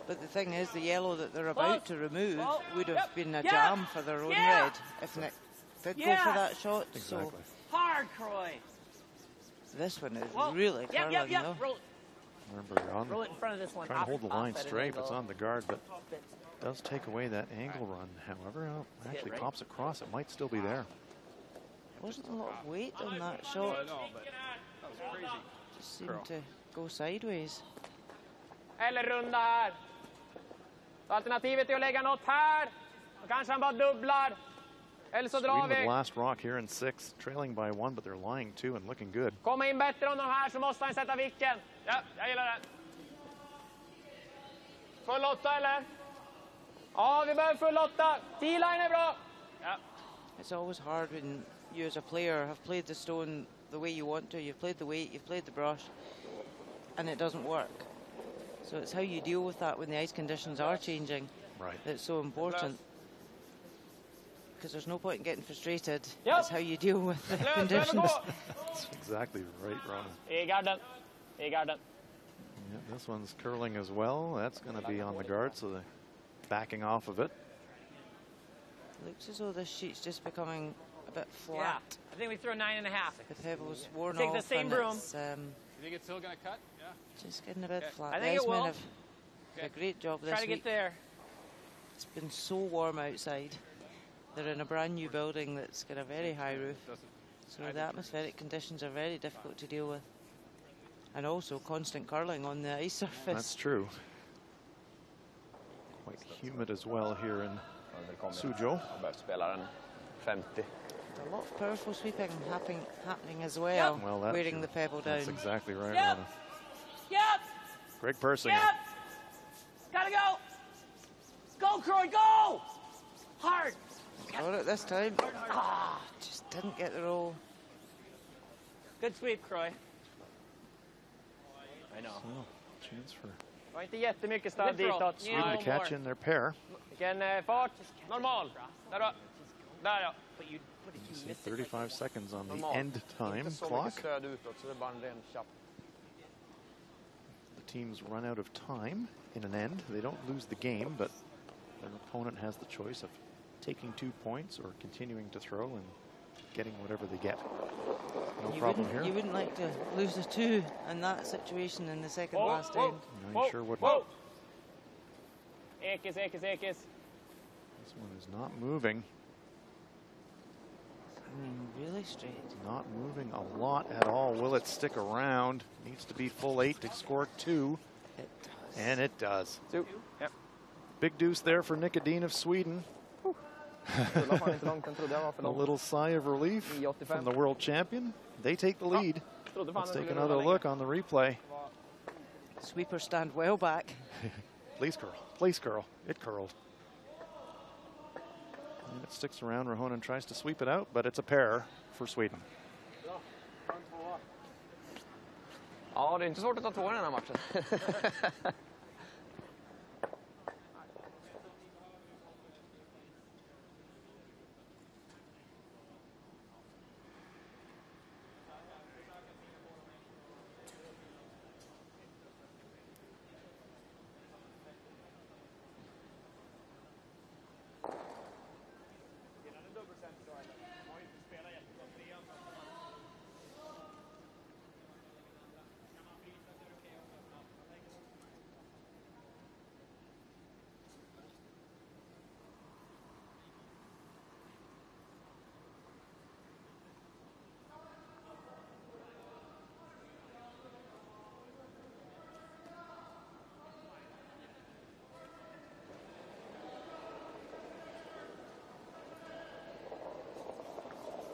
But the thing is, the yellow that they're about to remove would have been a Yep. jam for their own red if Nick did go for that shot. Exactly. So Hard, Croy. this one is really curling, though. Roll, Remember, you're on roll it in front of this one. trying to hold the line at an straight. It's angle. on the guard, but does take away that angle run. However, actually right? pops across. It might still be there. Wasn't a lot of weight on that shot. I know, but that was crazy. Just seemed to go sideways. Eller runda här. Alternativet är att lägga något här. Och kanske han bara dubblar. Eller så drar Sweden with vi. last rock here in 6, trailing by 1, but they're lying 2 and looking good. Komma in bättre om de här så måste han sätta vicken. Ja, jag gillar det. Full 8 eller? Ja, vi behöver full 8. T-line är bra. Ja. It's always hard when you as a player have played the stone the way you want to. You've played the weight, you've played the brush, and it doesn't work. So it's how you deal with that when the ice conditions are changing. Right. That's so important. Because there's no point in getting frustrated. Yep. It's how you deal with the Let's conditions. That's exactly right, Ron. I garden. I garden. Yeah, this one's curling as well. That's going to be on the guard, so they're backing off of it. Looks as though this sheet's just becoming a bit Yeah. flat. I think we threw a 9.5. The pebble's worn Take off. the same and broom. it's, You think it's still going to cut? Yeah. just getting a bit flat. I The think it Icemen will. have done a great job this Try to week. get there. It's been so warm outside. They're in a brand new building that's got a very high roof. So the atmospheric conditions are very difficult to deal with. And also constant curling on the ice surface. That's true. Quite humid as well here in Suzhou. A lot of powerful sweeping happening as well, Well, that's wearing true. the pebble down. That's exactly right, Yep. Rona. Yep. Greg Persinger. Yep. Gotta go. Go, Croy, go. Hard. Got it this time. Just didn't get the roll. Good sweep, Croy. I know. So, chance for Det var inte jättemycket stöd ditåt. Sweden to catch in their pair. Vilken fart. Normal. Där då. Där ja. You see 35 seconds on the Normal. end time Inte så clock. mycket stöd utåt, så det är bara en ren tjapp. The teams run out of time in an end. They don't lose the game, but their opponent has the choice of taking 2 points or continuing to throw and getting whatever they get. No problem here. You wouldn't like to lose a 2 in that situation in the second last end. No, you sure wouldn't. Whoa. Ekis. This one is not moving. Really straight. Not moving a lot at all. Will it stick around? Needs to be full 8 to score 2. It does. And it does. 2. Yep. Big deuce there for Nicodine of Sweden. A little sigh of relief from the world champion. They take the lead. Let's take another look on the replay. Sweeper stand well back. Please curl. Please curl. It curled. And it sticks around. Rahonen tries to sweep it out, but it's a pair for Sweden. Ja, det är inte svårt att ta två i den här matchen.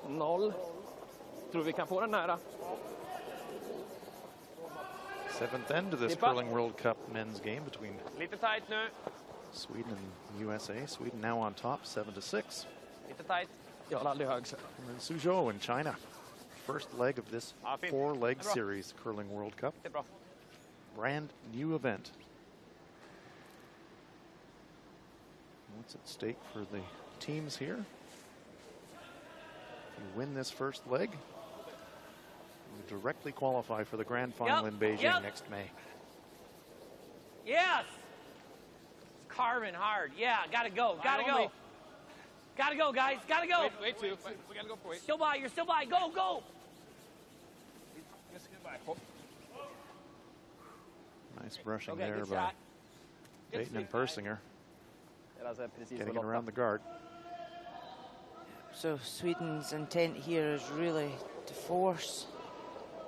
Noll. Tror vi kan få den nära. 7th end of this Curling World Cup men's game between Lite tight nu. Sweden and USA. Sweden now on top, 7-6. Lite tight. Jag har aldrig hög. And in Suzhou in China. First leg of this 4-leg series, Curling World Cup. Brand new event. What's at stake for the teams here? If you win this first leg, you directly qualify for the grand final in Beijing next May. Yes! It's carving hard. Yeah, gotta go. Gotta go. Gotta go, guys. Gotta go. Wait, two. We gotta go for it. Still by. You're still by. Go, go. Nice brushing there by Dayton and Persinger. Getting it around the guard. So Sweden's intent here is really to force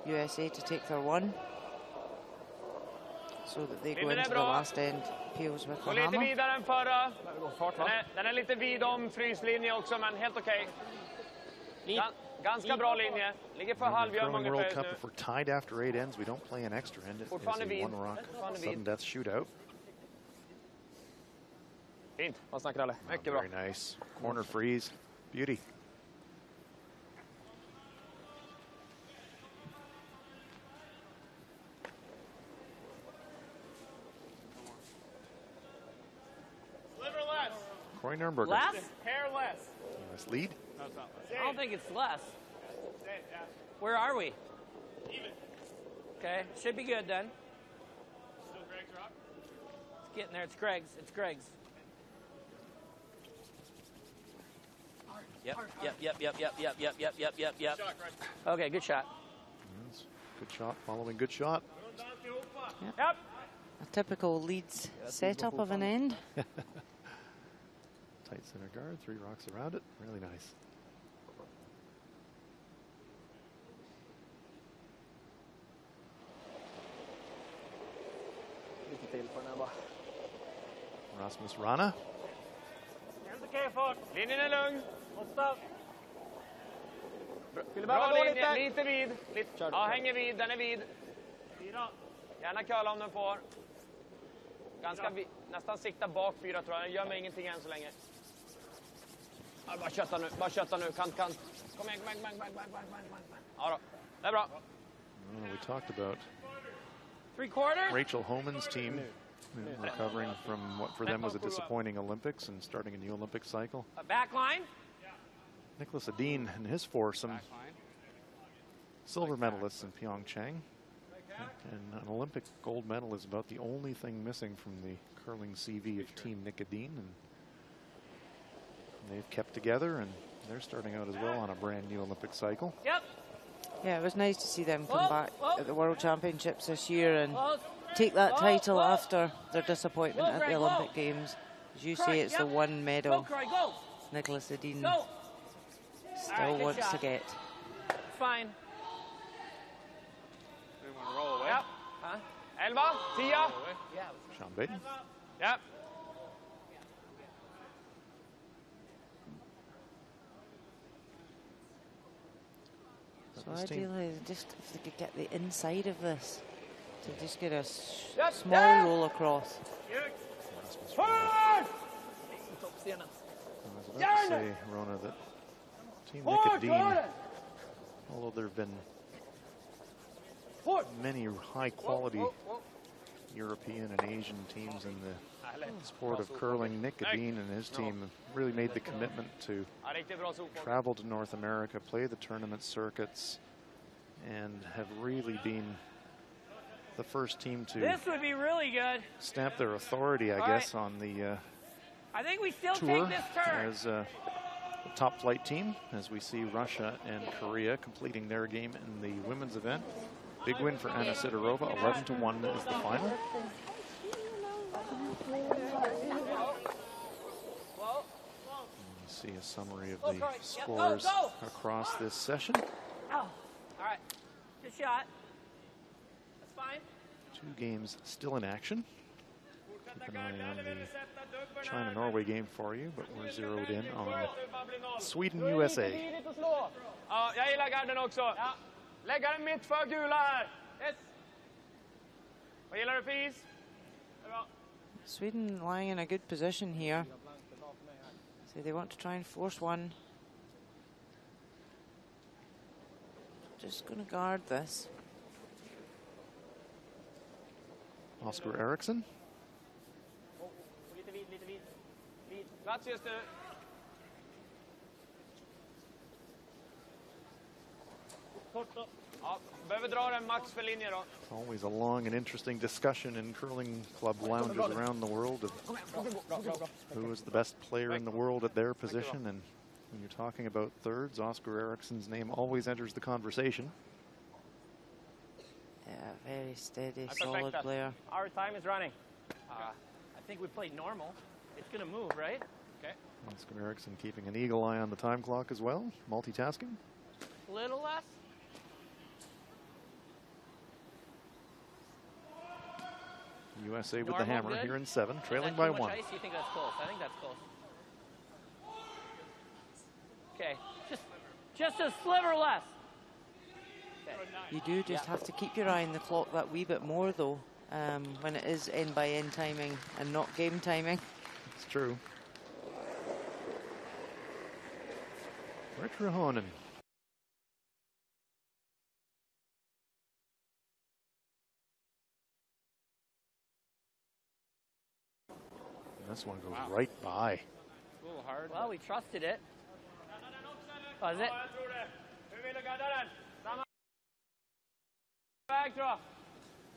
USA to take their one, so that they go into the last end peels with the Går lite hammer. vidare än förra. Den är lite vid om fryslinje också, men helt okej. Ganska bra linje. Ligger för halvgör många World nu. Cup, if we're tied after 8 ends, we don't play an extra end. It is a one-rock sudden death shootout. Fint. Vad snackar alla? Mycket bra. Very nice. Corner freeze. Beauty. Corey Nürnberger. Less? Hair less. Nice lead. No, it's not less. I don't think it's less. Where are we? Even. Okay, should be good then. Still Greg's rock? It's getting there. It's Greg's. It's Greg's. Yep. Okay, good shot. Yes. Good shot, following good shot. Yep. A typical Leeds setup of an end. Tight center guard, 3 rocks around it. Really nice. Rasmus Rana. Helt okej fart. Linjen är lugn. Måste. Bra linje, lite vid. Ja, hänger vid, den är vid. Gärna köla om den får. Ganska nästan sikta bak 4 tror jag. Gör mig ingenting än så länge. Ja, bara kötta nu, kant. Kom igen, bang. Ja då, det är bra. We talked about 3/4. Rachel Homan's team recovering from what for them was a disappointing Olympics and starting a new Olympic cycle. A back line. Nicholas Adine and his foursome, silver medalists in Pyeongchang, and an Olympic gold medal is about the only thing missing from the curling CV of Team Nicodine, and they've kept together, and they're starting out as well on a brand new Olympic cycle. Yep. Yeah, it was nice to see them come back at the World Championships this year and take that title after their disappointment at the Olympic Games. As you say, it's the one medal Nicholas Edin still wants to get. Fine. We want to roll away. Yep. Huh? Elva, Tia. Yeah. Sean Baden. Yep. So ideally, just if they could get the inside of this, to just get a small roll across. I was about to say, Rona, that Team Nick Dean, although there have been many high-quality European and Asian teams in the sport of curling, Nick Dean and his team have really made the commitment to travel to North America, play the tournament circuits, and have really been the first team to This would be really good. stamp their authority, I guess, on the I think we still tour take this turn. as a top flight team, as we see Russia and Korea completing their game in the women's event. Big win for Anna Sidorova, 11-1 is the final. You see a summary of the scores across this session. All right, good shot. That's fine. 2 games still in action. Keep an eye on the China-Norway game for you, but we're zeroed in on Sweden-USA. Ja, jag gillar garden också. Lägga den mitt för gula här. Yes. Vad gillar du för is? Sweden lying in a good position here. So they want to try and force one. Just going to guard this. Oscar Eriksson. Plats just nu. Ja, behöver dra den max för linje då. Always a long and interesting discussion in curling club lounges around the world of who is the best player in the world at their position. And when you're talking about thirds, Oscar Eriksson's name always enters the conversation. Yeah, very steady, solid player. Our time is running. I think we played normal. It's going to move, right? Okay. Oscar Eriksson keeping an eagle eye on the time clock as well, multitasking. A little less. USA with the hammer here in 7, trailing by 1. Ice? You think that's close? I think that's close. Okay, just a sliver less. You do just have to keep your eye on the clock that wee bit more, though, when it is end-by-end timing and not game timing. It's true. Rich Rahonen. This one goes right by. A little hard. Well, we trusted it. Was it?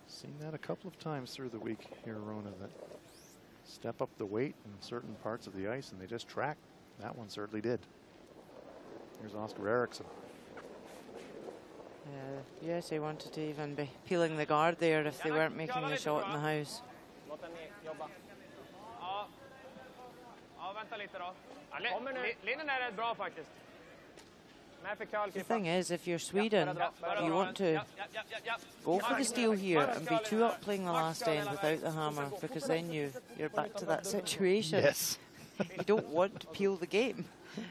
Seen that a couple of times through the week here, Rona, that step up the weight in certain parts of the ice and they just track. That one certainly did. Here's Oscar Eriksson. Yes, they wanted to even be peeling the guard there if they weren't making the shot in the house. Ja, vänta lite då. Linjen är rätt bra faktiskt. The thing is, if you're Sweden, you want to go for the steal here and be 2 up playing the last end without the hammer, because then you're back to that situation. Yes. You don't want to peel the game.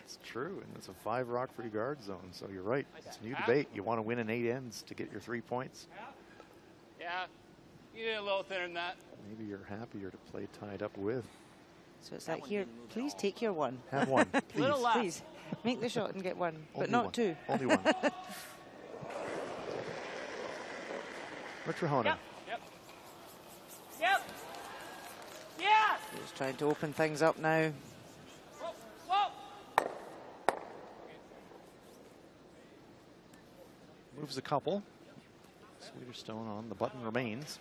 It's true, and it's a 5 rock free guard zone, so you're right. It's a new debate. You want to win in 8 ends to get your 3 points. Yeah, you did a little thinner than that. Maybe you're happier to play tied up with. So it's like, here, please take your 1. Have 1, please. Please, make the shot and get 1, but Only not 1. 2. Only 1. Rich Rahonen. Yep. Yep. Yeah. Just trying to open things up now. Whoa. Moves a couple. Swedish stone on, the button remains.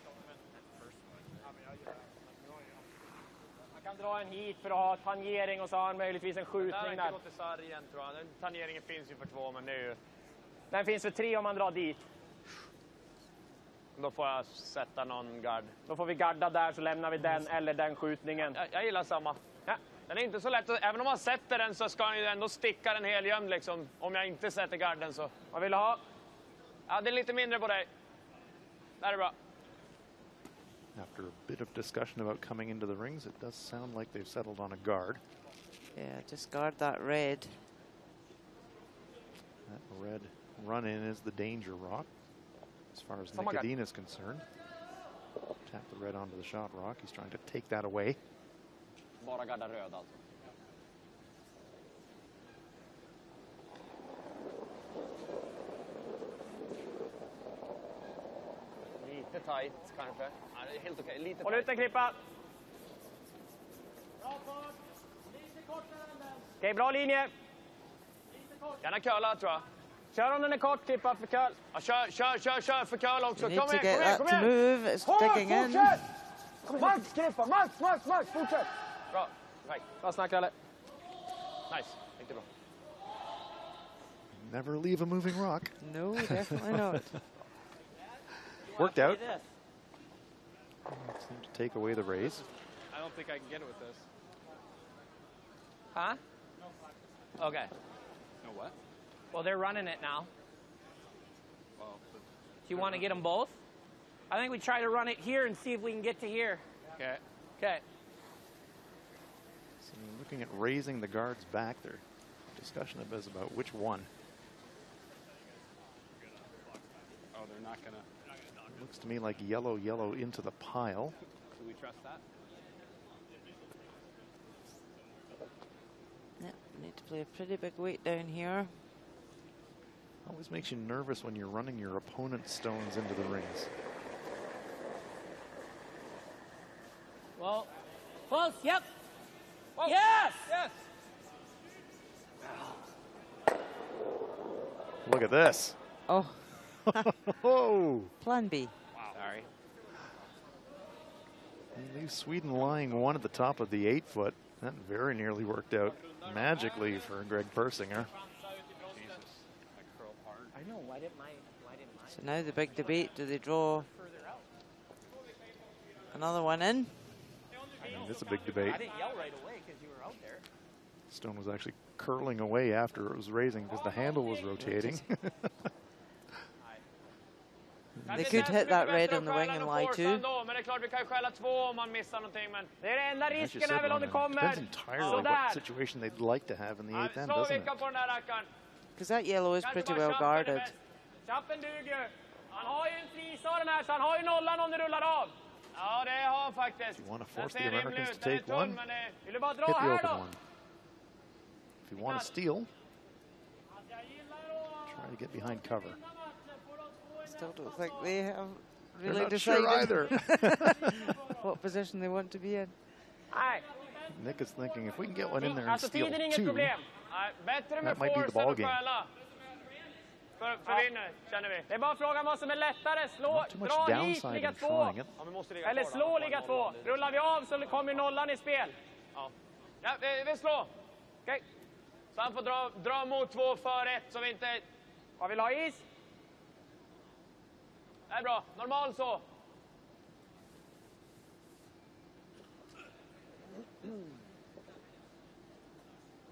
Man kan dra en hit för att ha tangering och så har han möjligtvis en skjutning där. Tangeringen finns ju för 2, men det är ju... Den finns för 3 om man drar dit. Då får jag sätta någon gard. Då får vi garda där, så lämnar vi den eller den skjutningen. Jag gillar samma. Den är inte så lätt, även om man sätter den så ska han ju ändå sticka den helgömd liksom. Om jag inte sätter garden så. Vad vill du ha? Ja, det är lite mindre på dig. Där är bra. After a bit of discussion about coming into the rings, it does sound like they've settled on a guard. Yeah, just guard that red. That red run-in is the danger rock, as far as Nicodine is concerned. Tap the red onto the shot rock. He's trying to take that away. Bara garda röd alltså. Lite tight kanske. Ja, det är helt okej. Lite håll ut en klippa. Okej, bra linje. Gärna curla tror jag. Kör om den är kort, klippa för curl. Ja, kör för curl också. Kom igen, kom igen, kom igen. Move, sticking in. Max, klippa, Max, fortsätt. Bra, right. Bra snack, Kalle. Nice, riktigt bra. Never leave a moving rock. No, definitely not. Worked out. Seemed to take away the raise. I don't think I can get it with this. Huh? Okay. No what? Well, they're running it now. Well, Do you want to get them both? I think we try to run it here and see if we can get to here. okay. Okay. So looking at raising the guards back, their discussion is about which one. Oh, they're not gonna. It looks to me like yellow into the pile. Do we trust that? Yeah, need to play a pretty big weight down here. Always makes you nervous when you're running your opponent's stones into the rings. Well, close, yep. Whoa. Yes! Yes! Look at this. Oh. Oh. Plan B. Wow. Sorry. He leaves Sweden lying one at the top of the 8-foot. That very nearly worked out magically for Greg Persinger. I know, why didn't my So now the big debate, do they draw another one in? I think it's a big debate. I didn't yell right away because you were out there. Stone was actually curling away after it was raising because the handle was rotating. They could hit that red on the wing and lie too. Det är enda As you risken said, är väl om det Ronan, it kommer depends entirely what situation they'd like to have in the 8th end, doesn't it? Because that yellow is pretty well guarded. Chappen duger. Han har ju en frisa den här så han har ju nollan om det rullar av. Ja, det har han faktiskt. You want to force the Americans to take one? Vill du bara Hit dra the här open då? one. If you want to steal, try to get behind cover. Still don't think they have They're really not decided sure either. what position they want to be in. Nick is thinking if we can get one in there and Alltså steal tiden är inget two, problem. Bättre med that might be the forcen ball och game. stjäla. För vinner, känner vi. Det är bara frågan vad som är lättare. Slå, Not too much dra hit, downside ligga in två. trying it. Eller slå, ligga två. Rullar vi av så kommer nollan i spel. Ja, vi slår. Okej. Så han får dra mot 2 för 1 så vi inte... Vad vill ha is? Det är bra. Normal så.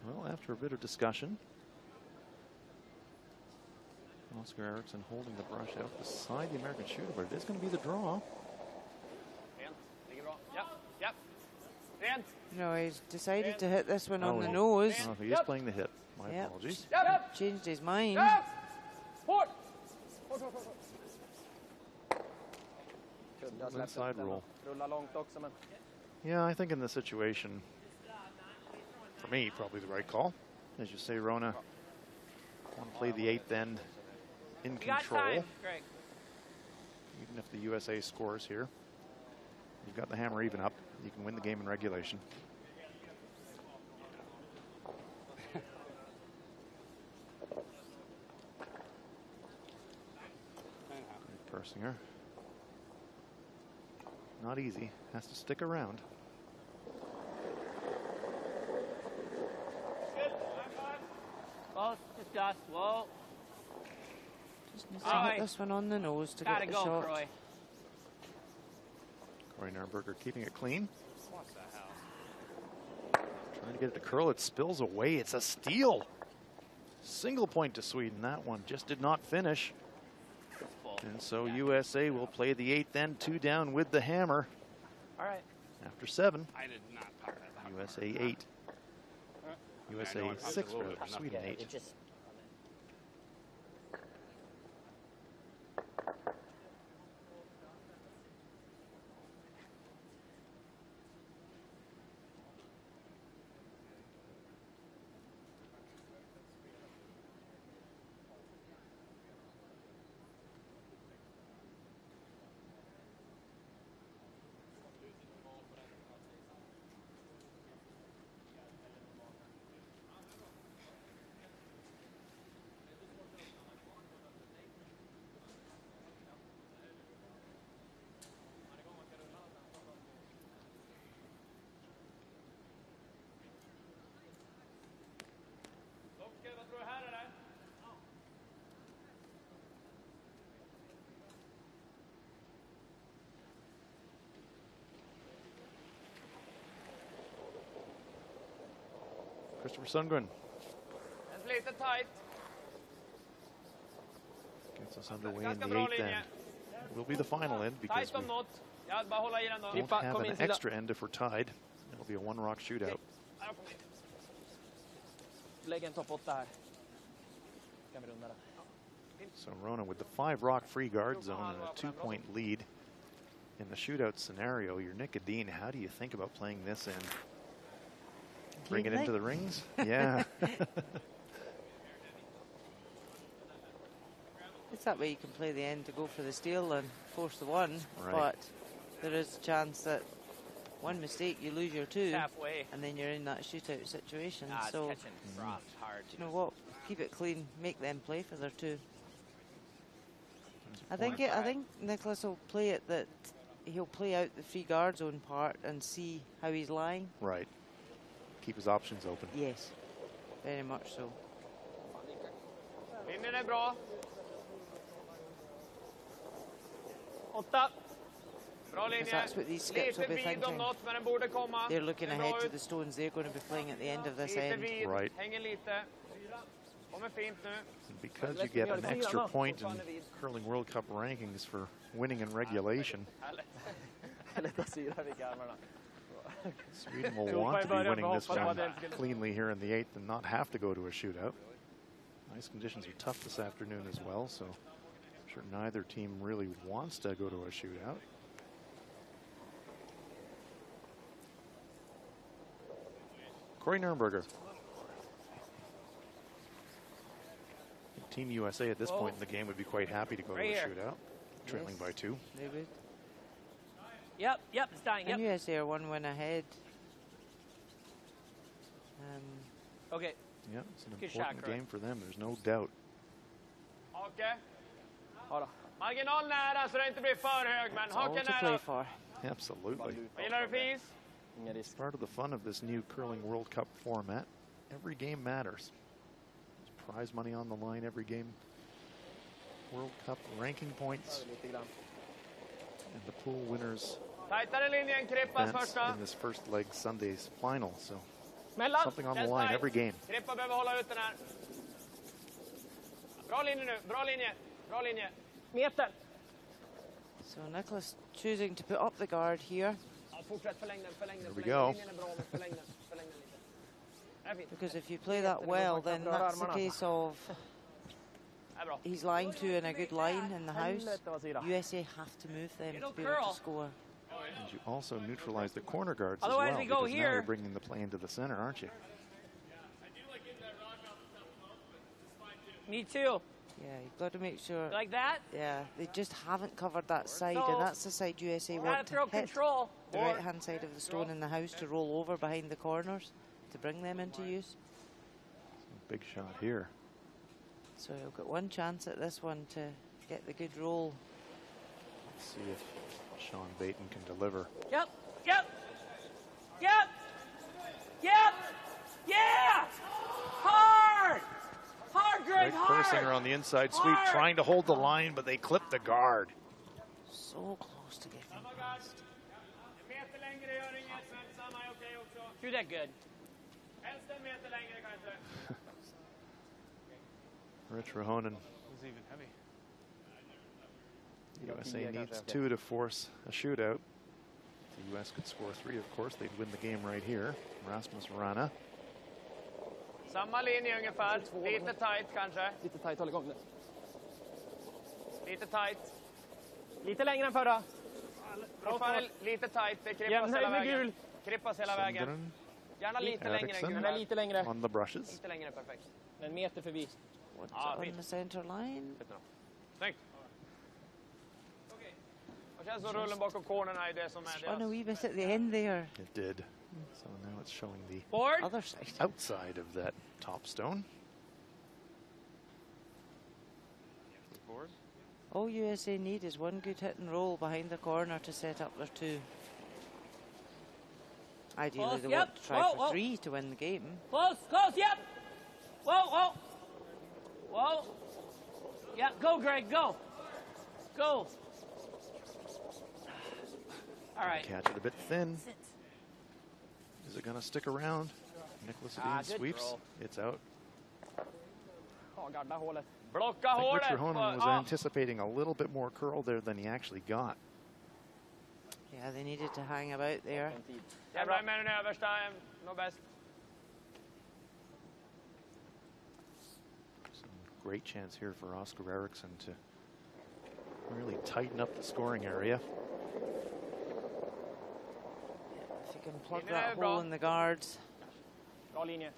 Well, after a bit of discussion, Oscar Eriksson holding the brush out beside the American shooter, but it is going to be the draw. No, he's decided to hit this one on the he- nose. Oh, he is playing the hit. My Yep. apologies. Changed his mind. Inside rule. Rulla långt också, men... Yeah, I think in this situation, for me, probably the right call. As you say, Rona, want to play the 8th end in You got control. time, Greg. Even if the USA scores here, you've got the hammer even up. You can win the game in regulation. Persinger. Not easy. Has to stick around. Close, just dust, whoa. Just needs to hit this one on the nose to Gotta get the go, shot. Croy. Corey Narberger keeping it clean. Trying get it to curl. It spills away. It's a steal. Single point to Sweden. That one just did not finish. And so USA will play the 8th end, 2 down with the hammer. All right. After 7. I did not pop that. USA 8. USA 6 for Sweden 8. Christopher Sundgren Lite tight. gets us underway in the 8th end. Will be the final end because we don't have an extra end if we're tied. It'll be a 1-rock shootout. So Rona with the 5-rock free guard zone and a 2-point lead. In the shootout scenario, you're Nick Adine. How do you think about playing this in? Bring it into the rings? Yeah. It's that way you can play the end to go for the steal and force the 1. Right. But there is a chance that one mistake, you lose your 2. Halfway. And then you're in that shootout situation. So, do you know what? Keep it clean. Make them play for their 2. I think Nicholas will play it that he'll play out the free guard zone part and see how he's lying. Right. Keep his options open. Yes, very much so. Linjen är bra. 8. Bra linje. That's what these skips will be thinking. They're looking ahead to the stones they're going to be playing at the end of this end. Right. Hänger lite. Kommer fint nu. Because you get an extra point in curling World Cup rankings for winning in regulation, Sweden will want to be winning this one cleanly here in the 8th and not have to go to a shootout. Ice conditions are tough this afternoon as well, so I'm sure neither team really wants to go to a shootout. Corey Nurnberger. Team USA at this point in the game would be quite happy to go to a shootout, trailing by 2. They would. Yep, it's dying. And USA are 1 win ahead. Okay. Yeah, it's an important game for them, there's no doubt. Hake. Marginal nära så det inte blir för hög, men haken nära. Absolutely. Gillar du fis? It's part of the fun of this new Curling World Cup format. Every game matters. There's prize money on the line every game. World Cup ranking points. And the pool winners advance in this first leg Sunday's final. So something on the line every game. Krippa behöver hålla ut den här. Bra linje nu, bra linje, bra linje. Meter. So Nicholas choosing to put up the guard here. Here we go. Because if you play that well, then that's the case of he's lying to in a good line in the house. USA have to move them to be able to score. And you also neutralize the corner guards Otherwise as well, we go because here. now you're bringing the play into the center, aren't you? Me too. Yeah, you've got to make sure. Like that? Yeah, they just haven't covered that side, So, and that's the side USA want to throw hit. control. The right-hand side of the stone in the house to roll over behind the corners to bring them into use. Big shot here. So you've got one chance at this one to get the good roll. Let's see if Sean Baton can deliver. Yep. Yeah! Hard! Greg, Greg Persinger on the inside sweep, trying to hold the line, but they clip the guard. So close to getting past. Do that good. Rich Ruhonen. Who's even heavy? USA needs 2 to force a shootout. If the US could score 3, of course, they'd win the game right here. Rasmus Rana. Samma linje ungefär. Lite tight kanske. Lite tight, håll igång nu. Lite tight. Lite längre än förra. Fortfarande lite tight. Det krippas hela vägen. Krippas hela vägen. Gärna lite längre än gul. Lite längre. On the brushes. Lite längre, perfekt. En meter förbi. Ja, On the center line. Snyggt. Det känns som rullen bakom cornerna är det som är Spun a wee bit at the end there. It did. So now it's showing the Other side. outside of that top stone. All USA need is one good hit and roll behind the corner to set up their 2. Ideally, they want to try for 3 to win the game. Close, close, yep. Whoa, whoa. Whoa. Yeah, go, Greg, go. Go. All right. Catch it a bit thin. Is it going to stick around? Nicholas Edin sweeps. Roll. It's out. Garda hålet. Blocka I think hålet. Rich Ruhonen was anticipating a little bit more curl there than he actually got. Yeah, they needed to hang about there. Jävla med den översta. Nog bäst. Great chance here for Oscar Eriksson to really tighten up the scoring area. If you can plug that hole in the guards, Bra linje.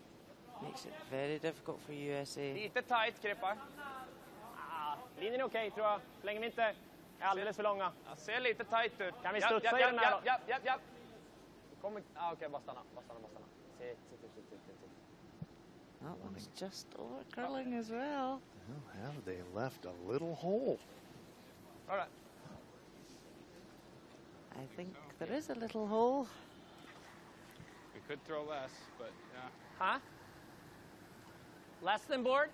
makes it very difficult for USA. Lite tight krippar. Linjen är okej, tror jag. Så länge vi inte är alldeles för långa. Jag ser lite tight ut. Kan vi studsa i den här då? Ja. Okej, bara stanna. Sit. That one's just over curling as well. Well, have they left a little hole? All right. I think there is a little hole. We could throw less, but yeah. Huh? Less than board?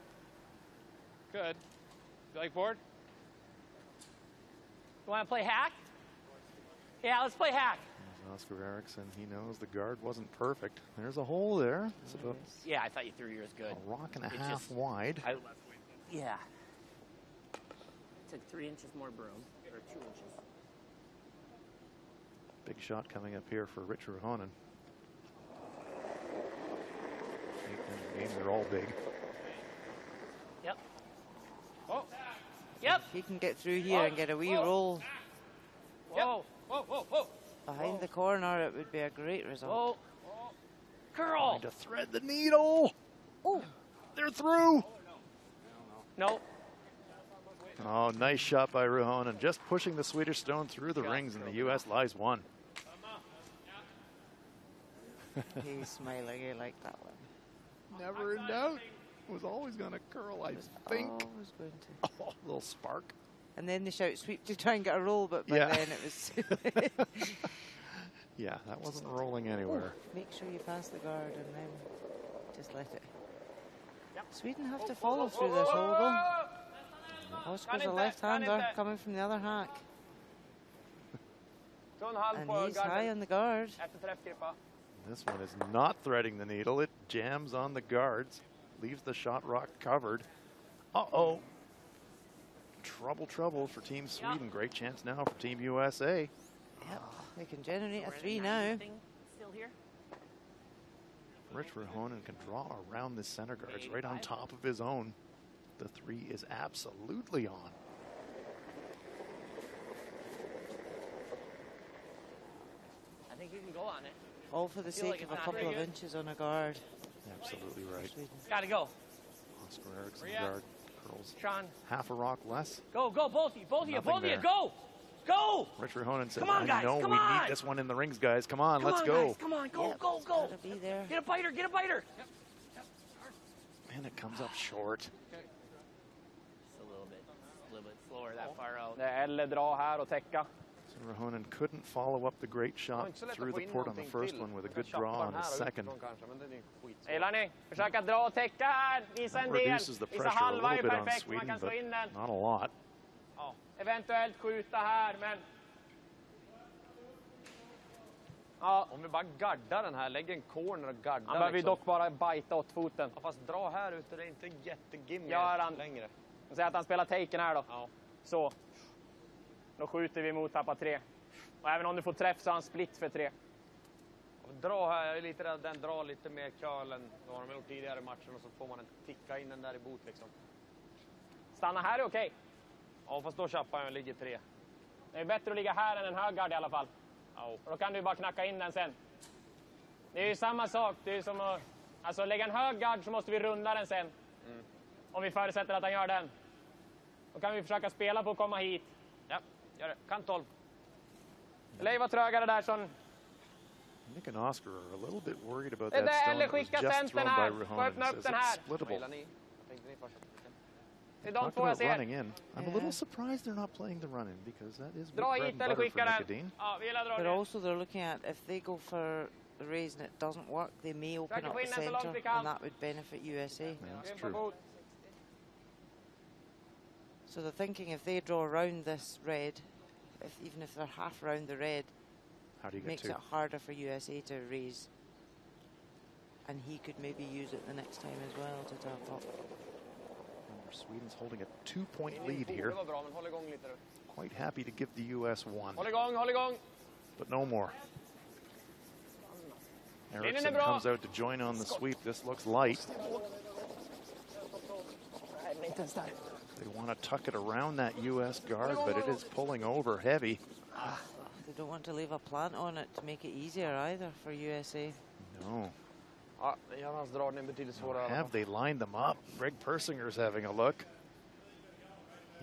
Good. You like board? You want to play hack? Yeah, let's play hack. There's Oscar Eriksson. He knows the guard wasn't perfect. There's a hole there. It's about Yeah, I thought you threw yours good. a rock and a half wide. Yeah. Took 3 inches more broom, or 2 inches. Big shot coming up here for Rich Ruhonen. They're all big. Yep. Oh. Yep. If he can get through here and get a wee roll Whoa. Whoa. behind the corner, it would be a great result. Whoa. Curl. Trying to thread the needle. Oh, they're through. No. Oh, nice shot by Ruhonen. Just pushing the Swedish stone through the rings, and the U.S. lies 1. He's smiling. I like that one. Never in doubt. Was always going to curl, I think. Always going to. Oh, a little spark. And then they shout sweep to try and get a roll, but by then it was. Yeah, that wasn't rolling anywhere. Make sure you pass the guard and then just let it. Sweden have to follow through this hole though. Oscar's a left-hander coming from the other hack. And he's high on the guard. This one is not threading the needle. It jams on the guards, leaves the shot rock covered. Uh-oh. Trouble for Team Sweden. Great chance now for Team USA. Yep, they can generate a 3 now. Still here? Rich Ruhonen can draw around the center guards right on top of his own. The 3 is absolutely on. I think you can go on it. All for the sake of a couple of inches on a guard. Absolutely right. Gotta go. Oscar Eriksson guard curls Sean. half a rock less. Go, both of you, both of you, there. go! Go! Rich Ruhonen says, Come on, guys, I know come we on. need this one in the rings, guys. Come on, let's on, go. Guys, come on, go, Yep, go! gotta be there. Get a biter, get a biter! Man, it comes up short. Just a little bit slower that far out. Det är eller dra här och täcka. So Ruhonen couldn't follow up the great shot through the port on the first one with a good draw on the second. Gillar försöka dra och täcka här, visa en del. Reduces the Visa pressure a halva är little bit on perfekt, man Sweden, kan slå but in den. not a lot. Ja, eventuellt skjuta här, men Ja. Om vi bara gaddar den här, lägger en corner och gaddar. Han behöver ju dock bara bajta åt foten. Ja, fast dra här ute, det är inte jättegimmy längre. Jag säger att han spelar taken här då. Ja. Så. Då skjuter vi mot tappa 3. Och även om du får träff så har han split för 3. Dra här, jag är lite rädd. Den drar lite mer curl än vad de gjort tidigare i matchen. Och så får man ticka in den där i bot liksom. Stanna här är okej. Ja, fast då chappar jag ligger 3. Det är bättre att ligga här än en hög guard i alla fall. Ja. Och då kan du bara knacka in den sen. Det är ju samma sak. Det är som att... Alltså lägga en hög guard så måste vi runda den sen. Mm. Om vi förutsätter att han gör den. Då kan vi försöka spela på att komma hit. Ja, gör det. Kan 12. Eller var trögare där som... Nick and Oscar are a little bit worried about that stone that was just thrown by Ruhonen. Says it's splittable. Talk about running in. I'm a little surprised they're not playing the run-in because that is bread and butter for Nicodine. But also they're looking at if they go for the raise and it doesn't work, they may open up the centre and that would benefit USA. Yeah, that's true. So they're thinking if they draw around this red, even if they're half round the red, how do you makes it harder for USA to raise. And he could maybe use it the next time as well to tap up. Sweden's holding a 2-point lead here. Quite happy to give the US 1. But no more. Eriksson comes out to join on the sweep. This looks light. They want to tuck it around that US guard, but it is pulling over heavy. They don't want to leave a plant on it to make it easier either for USA. No. Have Have they lined them up? Greg Persinger's having a look.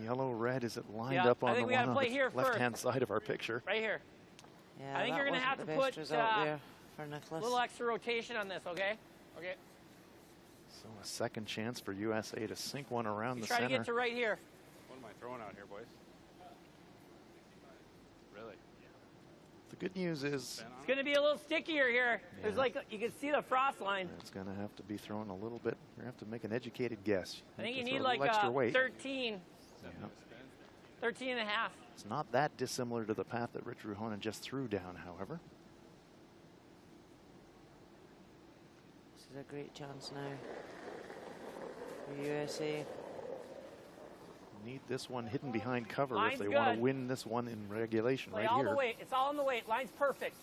Yellow-red, is it lined up on the one on the left-hand side of our picture? Right here. Yeah, I think you're going to have to put there for a little extra rotation on this, okay? Okay. So a second chance for USA to sink one around the try center. to get to right here. What am I throwing out here, boys? Really? The good news is it's going to be a little stickier here. Yeah. There's like, you can see the frost line. It's going to have to be thrown a little bit. You're going to have to make an educated guess. I think you need need like extra weight. 13. Yeah. 13 and a half. It's not that dissimilar to the path that Rich Ruhonen just threw down, however. This is a great chance now for USA. Need this one hidden behind cover Line's if they good. want to win this one in regulation. Play right all here. the weight. It's all in the weight. Line's perfect.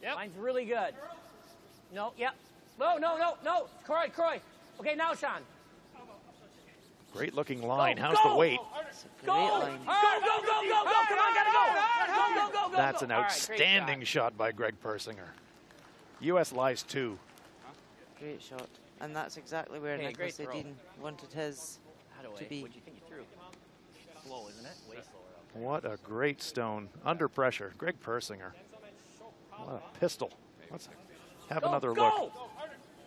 Yep. Line's really good. No, yep. No, no, no, no. Croy, Croy. Okay, now, Sean. Great looking line. Go, How's go. the weight? Great line. Go, go, go, go, go. Come on, gotta go. Go, go, go, go. That's an All right, outstanding shot by Greg Persinger. U.S. lies 2. Great shot. And that's exactly where Hey, Nicholas great throw. Edin wanted his to be. What do you think you threw? Slow, isn't it? Way slower. What a great stone. Under pressure. Greg Persinger. What a pistol. Let's have another look. Go!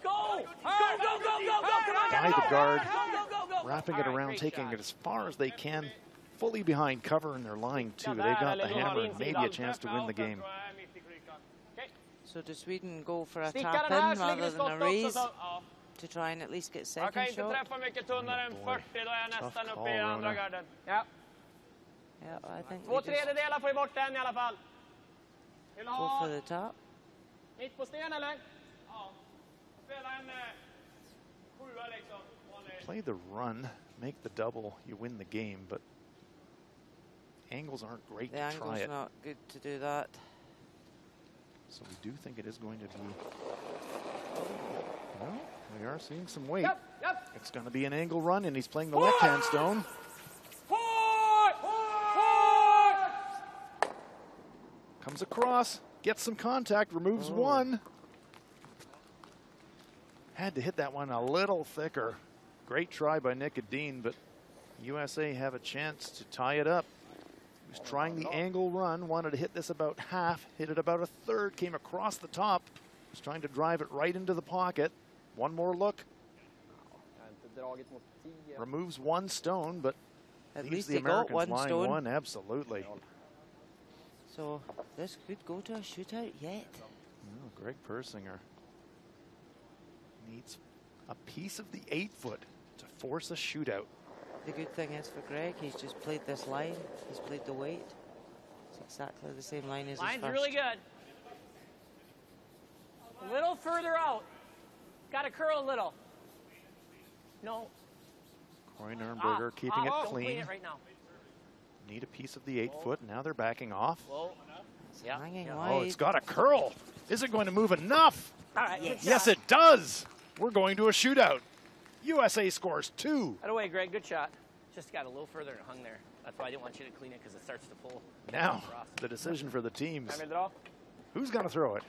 Go! Go, go, go, go, go! Come on, By the guard, go! wrapping All it right, around, great taking shot. it as far as they can, fully behind cover, and they're lying 2. They got the hammer and maybe a chance to win the game. So does Sweden go for a Stickar tap den här, in så ligger rather det than a skott också, raise så- ja. to try and at least get Jag kan second inte shot? träffa mycket tunnare än 40, då är jag nästan Tough uppe i call, andra Rona. garden. Ja. Yeah, I think Två they just tredjedelar får vi bort den i alla fall. Vill du go ha for the tap. mitt på sten eller? Ja. Spela en 7 liksom. Vanlig. Play the run, make the double, you win the game, but angles aren't great The to try angle's it. not good to do that. So we do think it is going to be... Well, we are seeing some weight. Yep, yep. It's going to be an angle run, and he's playing the left-hand stone. Comes across, gets some contact, removes one. Had to hit that one a little thicker. Great try by Nicodine, but USA have a chance to tie it up. He was trying the angle run, wanted to hit this about half, hit it about a third, came across the top, was trying to drive it right into the pocket. One more look. Removes one stone, but At leaves least the they got Americans one lying stone. one, absolutely. So this could go to a shootout yet. Oh, Greg Persinger needs a piece of the 8-foot to force a shootout. The good thing is for Greg, he's just played this line. He's played the weight. So exactly the same line as his Line's first. really good. A little further out. Got to curl a little. No. Corey Nurnberger keeping it don't clean. it right now. Need a piece of the 8-foot. Now they're backing off. Whoa. Yeah. Hanging Oh, wide. it's got a curl. Is it going to move enough? All right. Good Yes, shot. it does. We're going to a shootout. USA scores 2. That away, Greg. Good shot. Just got a little further and hung there. That's why I didn't want you to clean it because it starts to pull. Now, the decision for the teams. Time to draw. Who's going to throw it?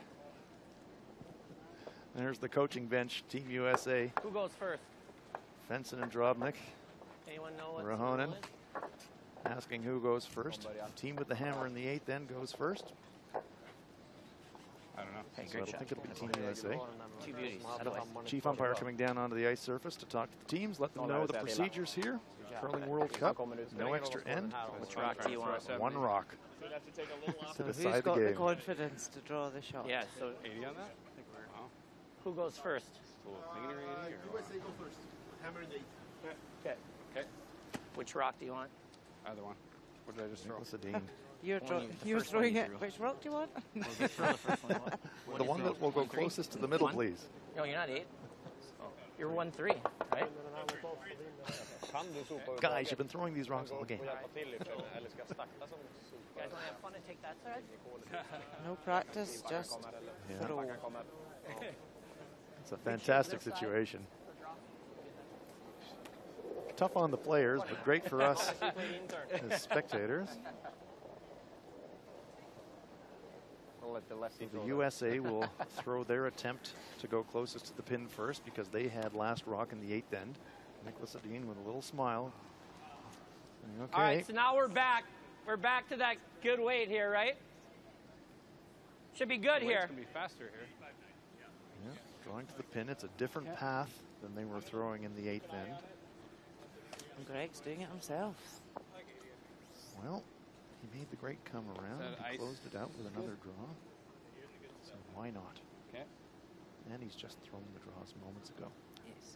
There's the coaching bench, Team USA. Who goes first? Fenson and Drobnik. Anyone know what's Rahonen going on? asking who goes first. Team with the hammer in the 8th then goes first. I don't know. Hey, so I think it'll be Team USA. Two beauties. Chief umpire coming down onto the ice surface to talk to the teams, let them know the procedures here. Curling World Cup, no extra end. Which rock do you want? 1 rock So to who's decide the got the game. confidence to draw the shot? Yeah, so 80 on that? who goes first? USA go first. Hammer in the 8. Okay. Okay. Which rock do you want? Either one. What did I just throw? Sedin. You're, One you- the you're first one throwing you it. threw. Which rock do you want? Throw the first one. The one that will go closest to the middle, please. No, you're not 8. You're 1-3, right? Guys, you've been throwing these rocks all game. You guys want to have fun and take that side? No practice, just Yeah. throw. It's a fantastic situation. Tough on the players, but great for us as spectators. The USA will throw their attempt to go closest to the pin first because they had last rock in the 8th end. Nicholas Sedin with a little smile. Okay. All right, so now we're back. We're back to that good weight here, right? Should be good here. It's going to be faster here. Yeah, drawing to the pin. It's a different path than they were throwing in the 8th end. And Greg's doing it himself. Well, he made the great come around. He closed it out with another draw. So why not? Okay. And he's just thrown the draws moments ago. Yes.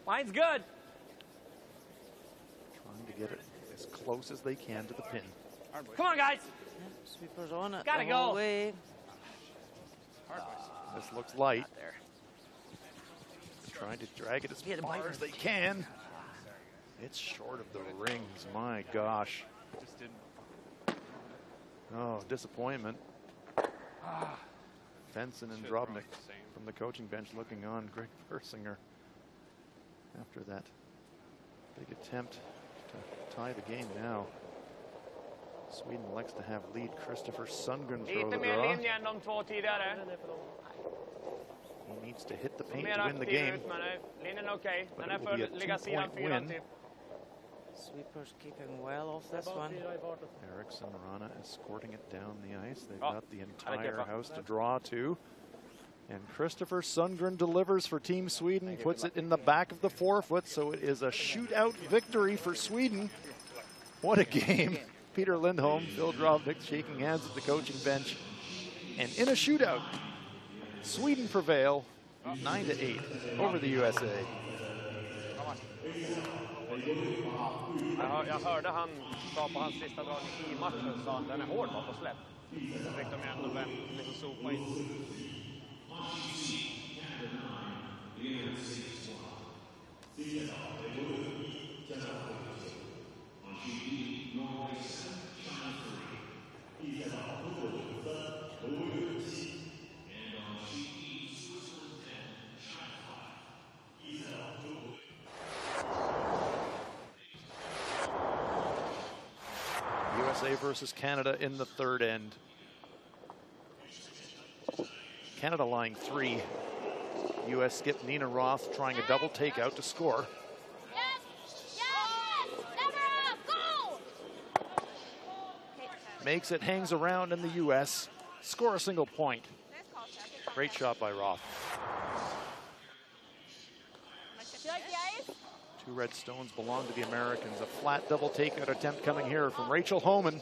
Mine's good. Trying to get it as close as they can to the pin. Come on, guys. Sweeper's on it. Gotta the whole go. way. This looks light. There. Trying to drag it as far as they can. It's short of the rings. My gosh. Just didn't. Oh, disappointment. Fenson and Drobnik from the coaching bench looking on. Greg Persinger after that big attempt to tie the game now. Sweden elects to have lead Christopher Sundgren throw Lite the mer draw. linje än de två tidigare. He needs to hit the paint Mer to win the aktiv game. ut, men linjen är okej. But Den här it will be a får ligga sidan 2-point 4 win. till. Sweeper's keeping well off this one. Eriksson Rana escorting it down the ice. They've Oh, got the I like entire that. house to draw to. And Christopher Sundgren delivers for Team Sweden, puts it in the back of the 4-foot, so it is a shootout victory for Sweden. What a game. Peter Lindholm, Phil Drobnik shaking hands at the coaching bench. And in a shootout, Sweden prevail 9-8 over the USA. Jag hörde han sa på hans sista dragning i matchen, sa att den är hård bakom släpp. Så fick de ändå liksom sopa in. USA versus Canada in the 3rd end. Canada lying 3. US skip Nina Roth trying a double takeout to score. Makes it, hangs around in the US. Score a single point. Great shot by Roth. You like the ice? 2 red stones belong to the Americans. A flat double takeout attempt coming here from Rachel Homan.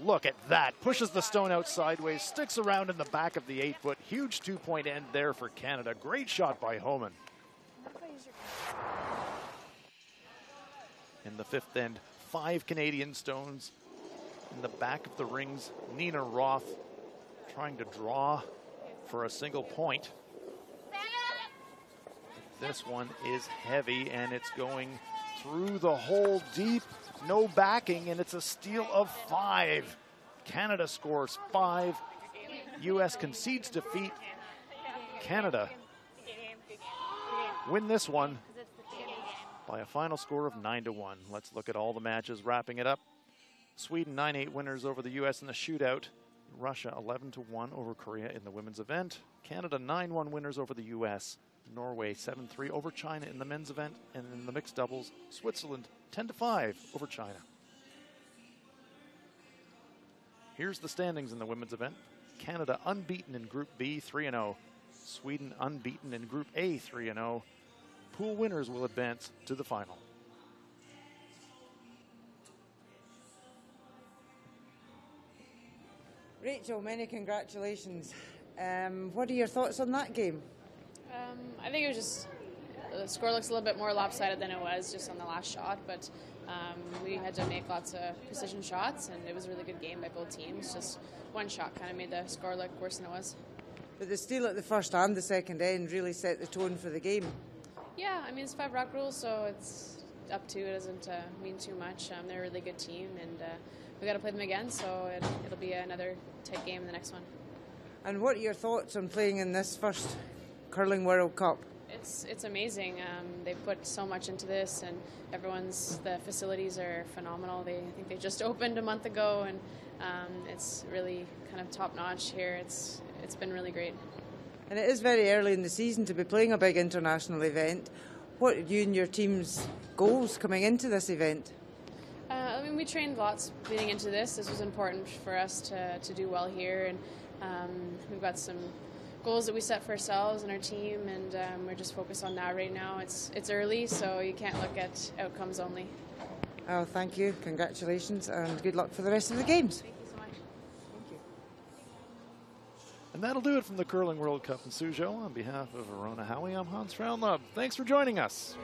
Look at that. Pushes the stone out sideways, sticks around in the back of the 8-foot. Huge 2-point end there for Canada. Great shot by Homan. In the 5th end, 5 Canadian stones in the back of the rings. Nina Roth trying to draw for a single point. This one is heavy, and it's going through the hole deep. No backing, and it's a steal of 5. Canada scores 5. U.S. concedes defeat. Canada win this one by a final score of 9-1. Let's look at all the matches, wrapping it up. Sweden 9-8 winners over the U.S. in the shootout. Russia 11-1 over Korea in the women's event. Canada 9-1 winners over the U.S. Norway 7-3 over China in the men's event. And in the mixed doubles, Switzerland 10-5 over China. Here's the standings in the women's event. Canada unbeaten in Group B, 3-0. Sweden unbeaten in Group A, 3-0. Pool winners will advance to the final. Rachel, many congratulations. What are your thoughts on that game? I think it was just, the score looks a little bit more lopsided than it was just on the last shot, but we had to make lots of precision shots, and it was a really good game by both teams. Just one shot kind of made the score look worse than it was. But the steal at the first and the second end really set the tone for the game. Yeah, I mean, it's 5 rock rules, so it's up 2. It doesn't mean too much. They're a really good team, and we got to play them again, so it'll be another tight game in the next one. And what are your thoughts on playing in this first Curling World Cup? It's amazing. They put so much into this, and the facilities are phenomenal. I think they just opened a month ago, and it's really kind of top notch here. It's been really great. And it is very early in the season to be playing a big international event. What are you and your team's goals coming into this event? I mean, we trained lots leading into this. This was important for us to do well here, and we've got some goals that we set for ourselves and our team, and we're just focused on that right now. It's early, so you can't look at outcomes only. Oh, thank you. Congratulations, and good luck for the rest of the games. Thank you so much. Thank you. And that'll do it from the Curling World Cup in Suzhou. On behalf of Verona Howie, I'm Hans Fraunlub. Thanks for joining us.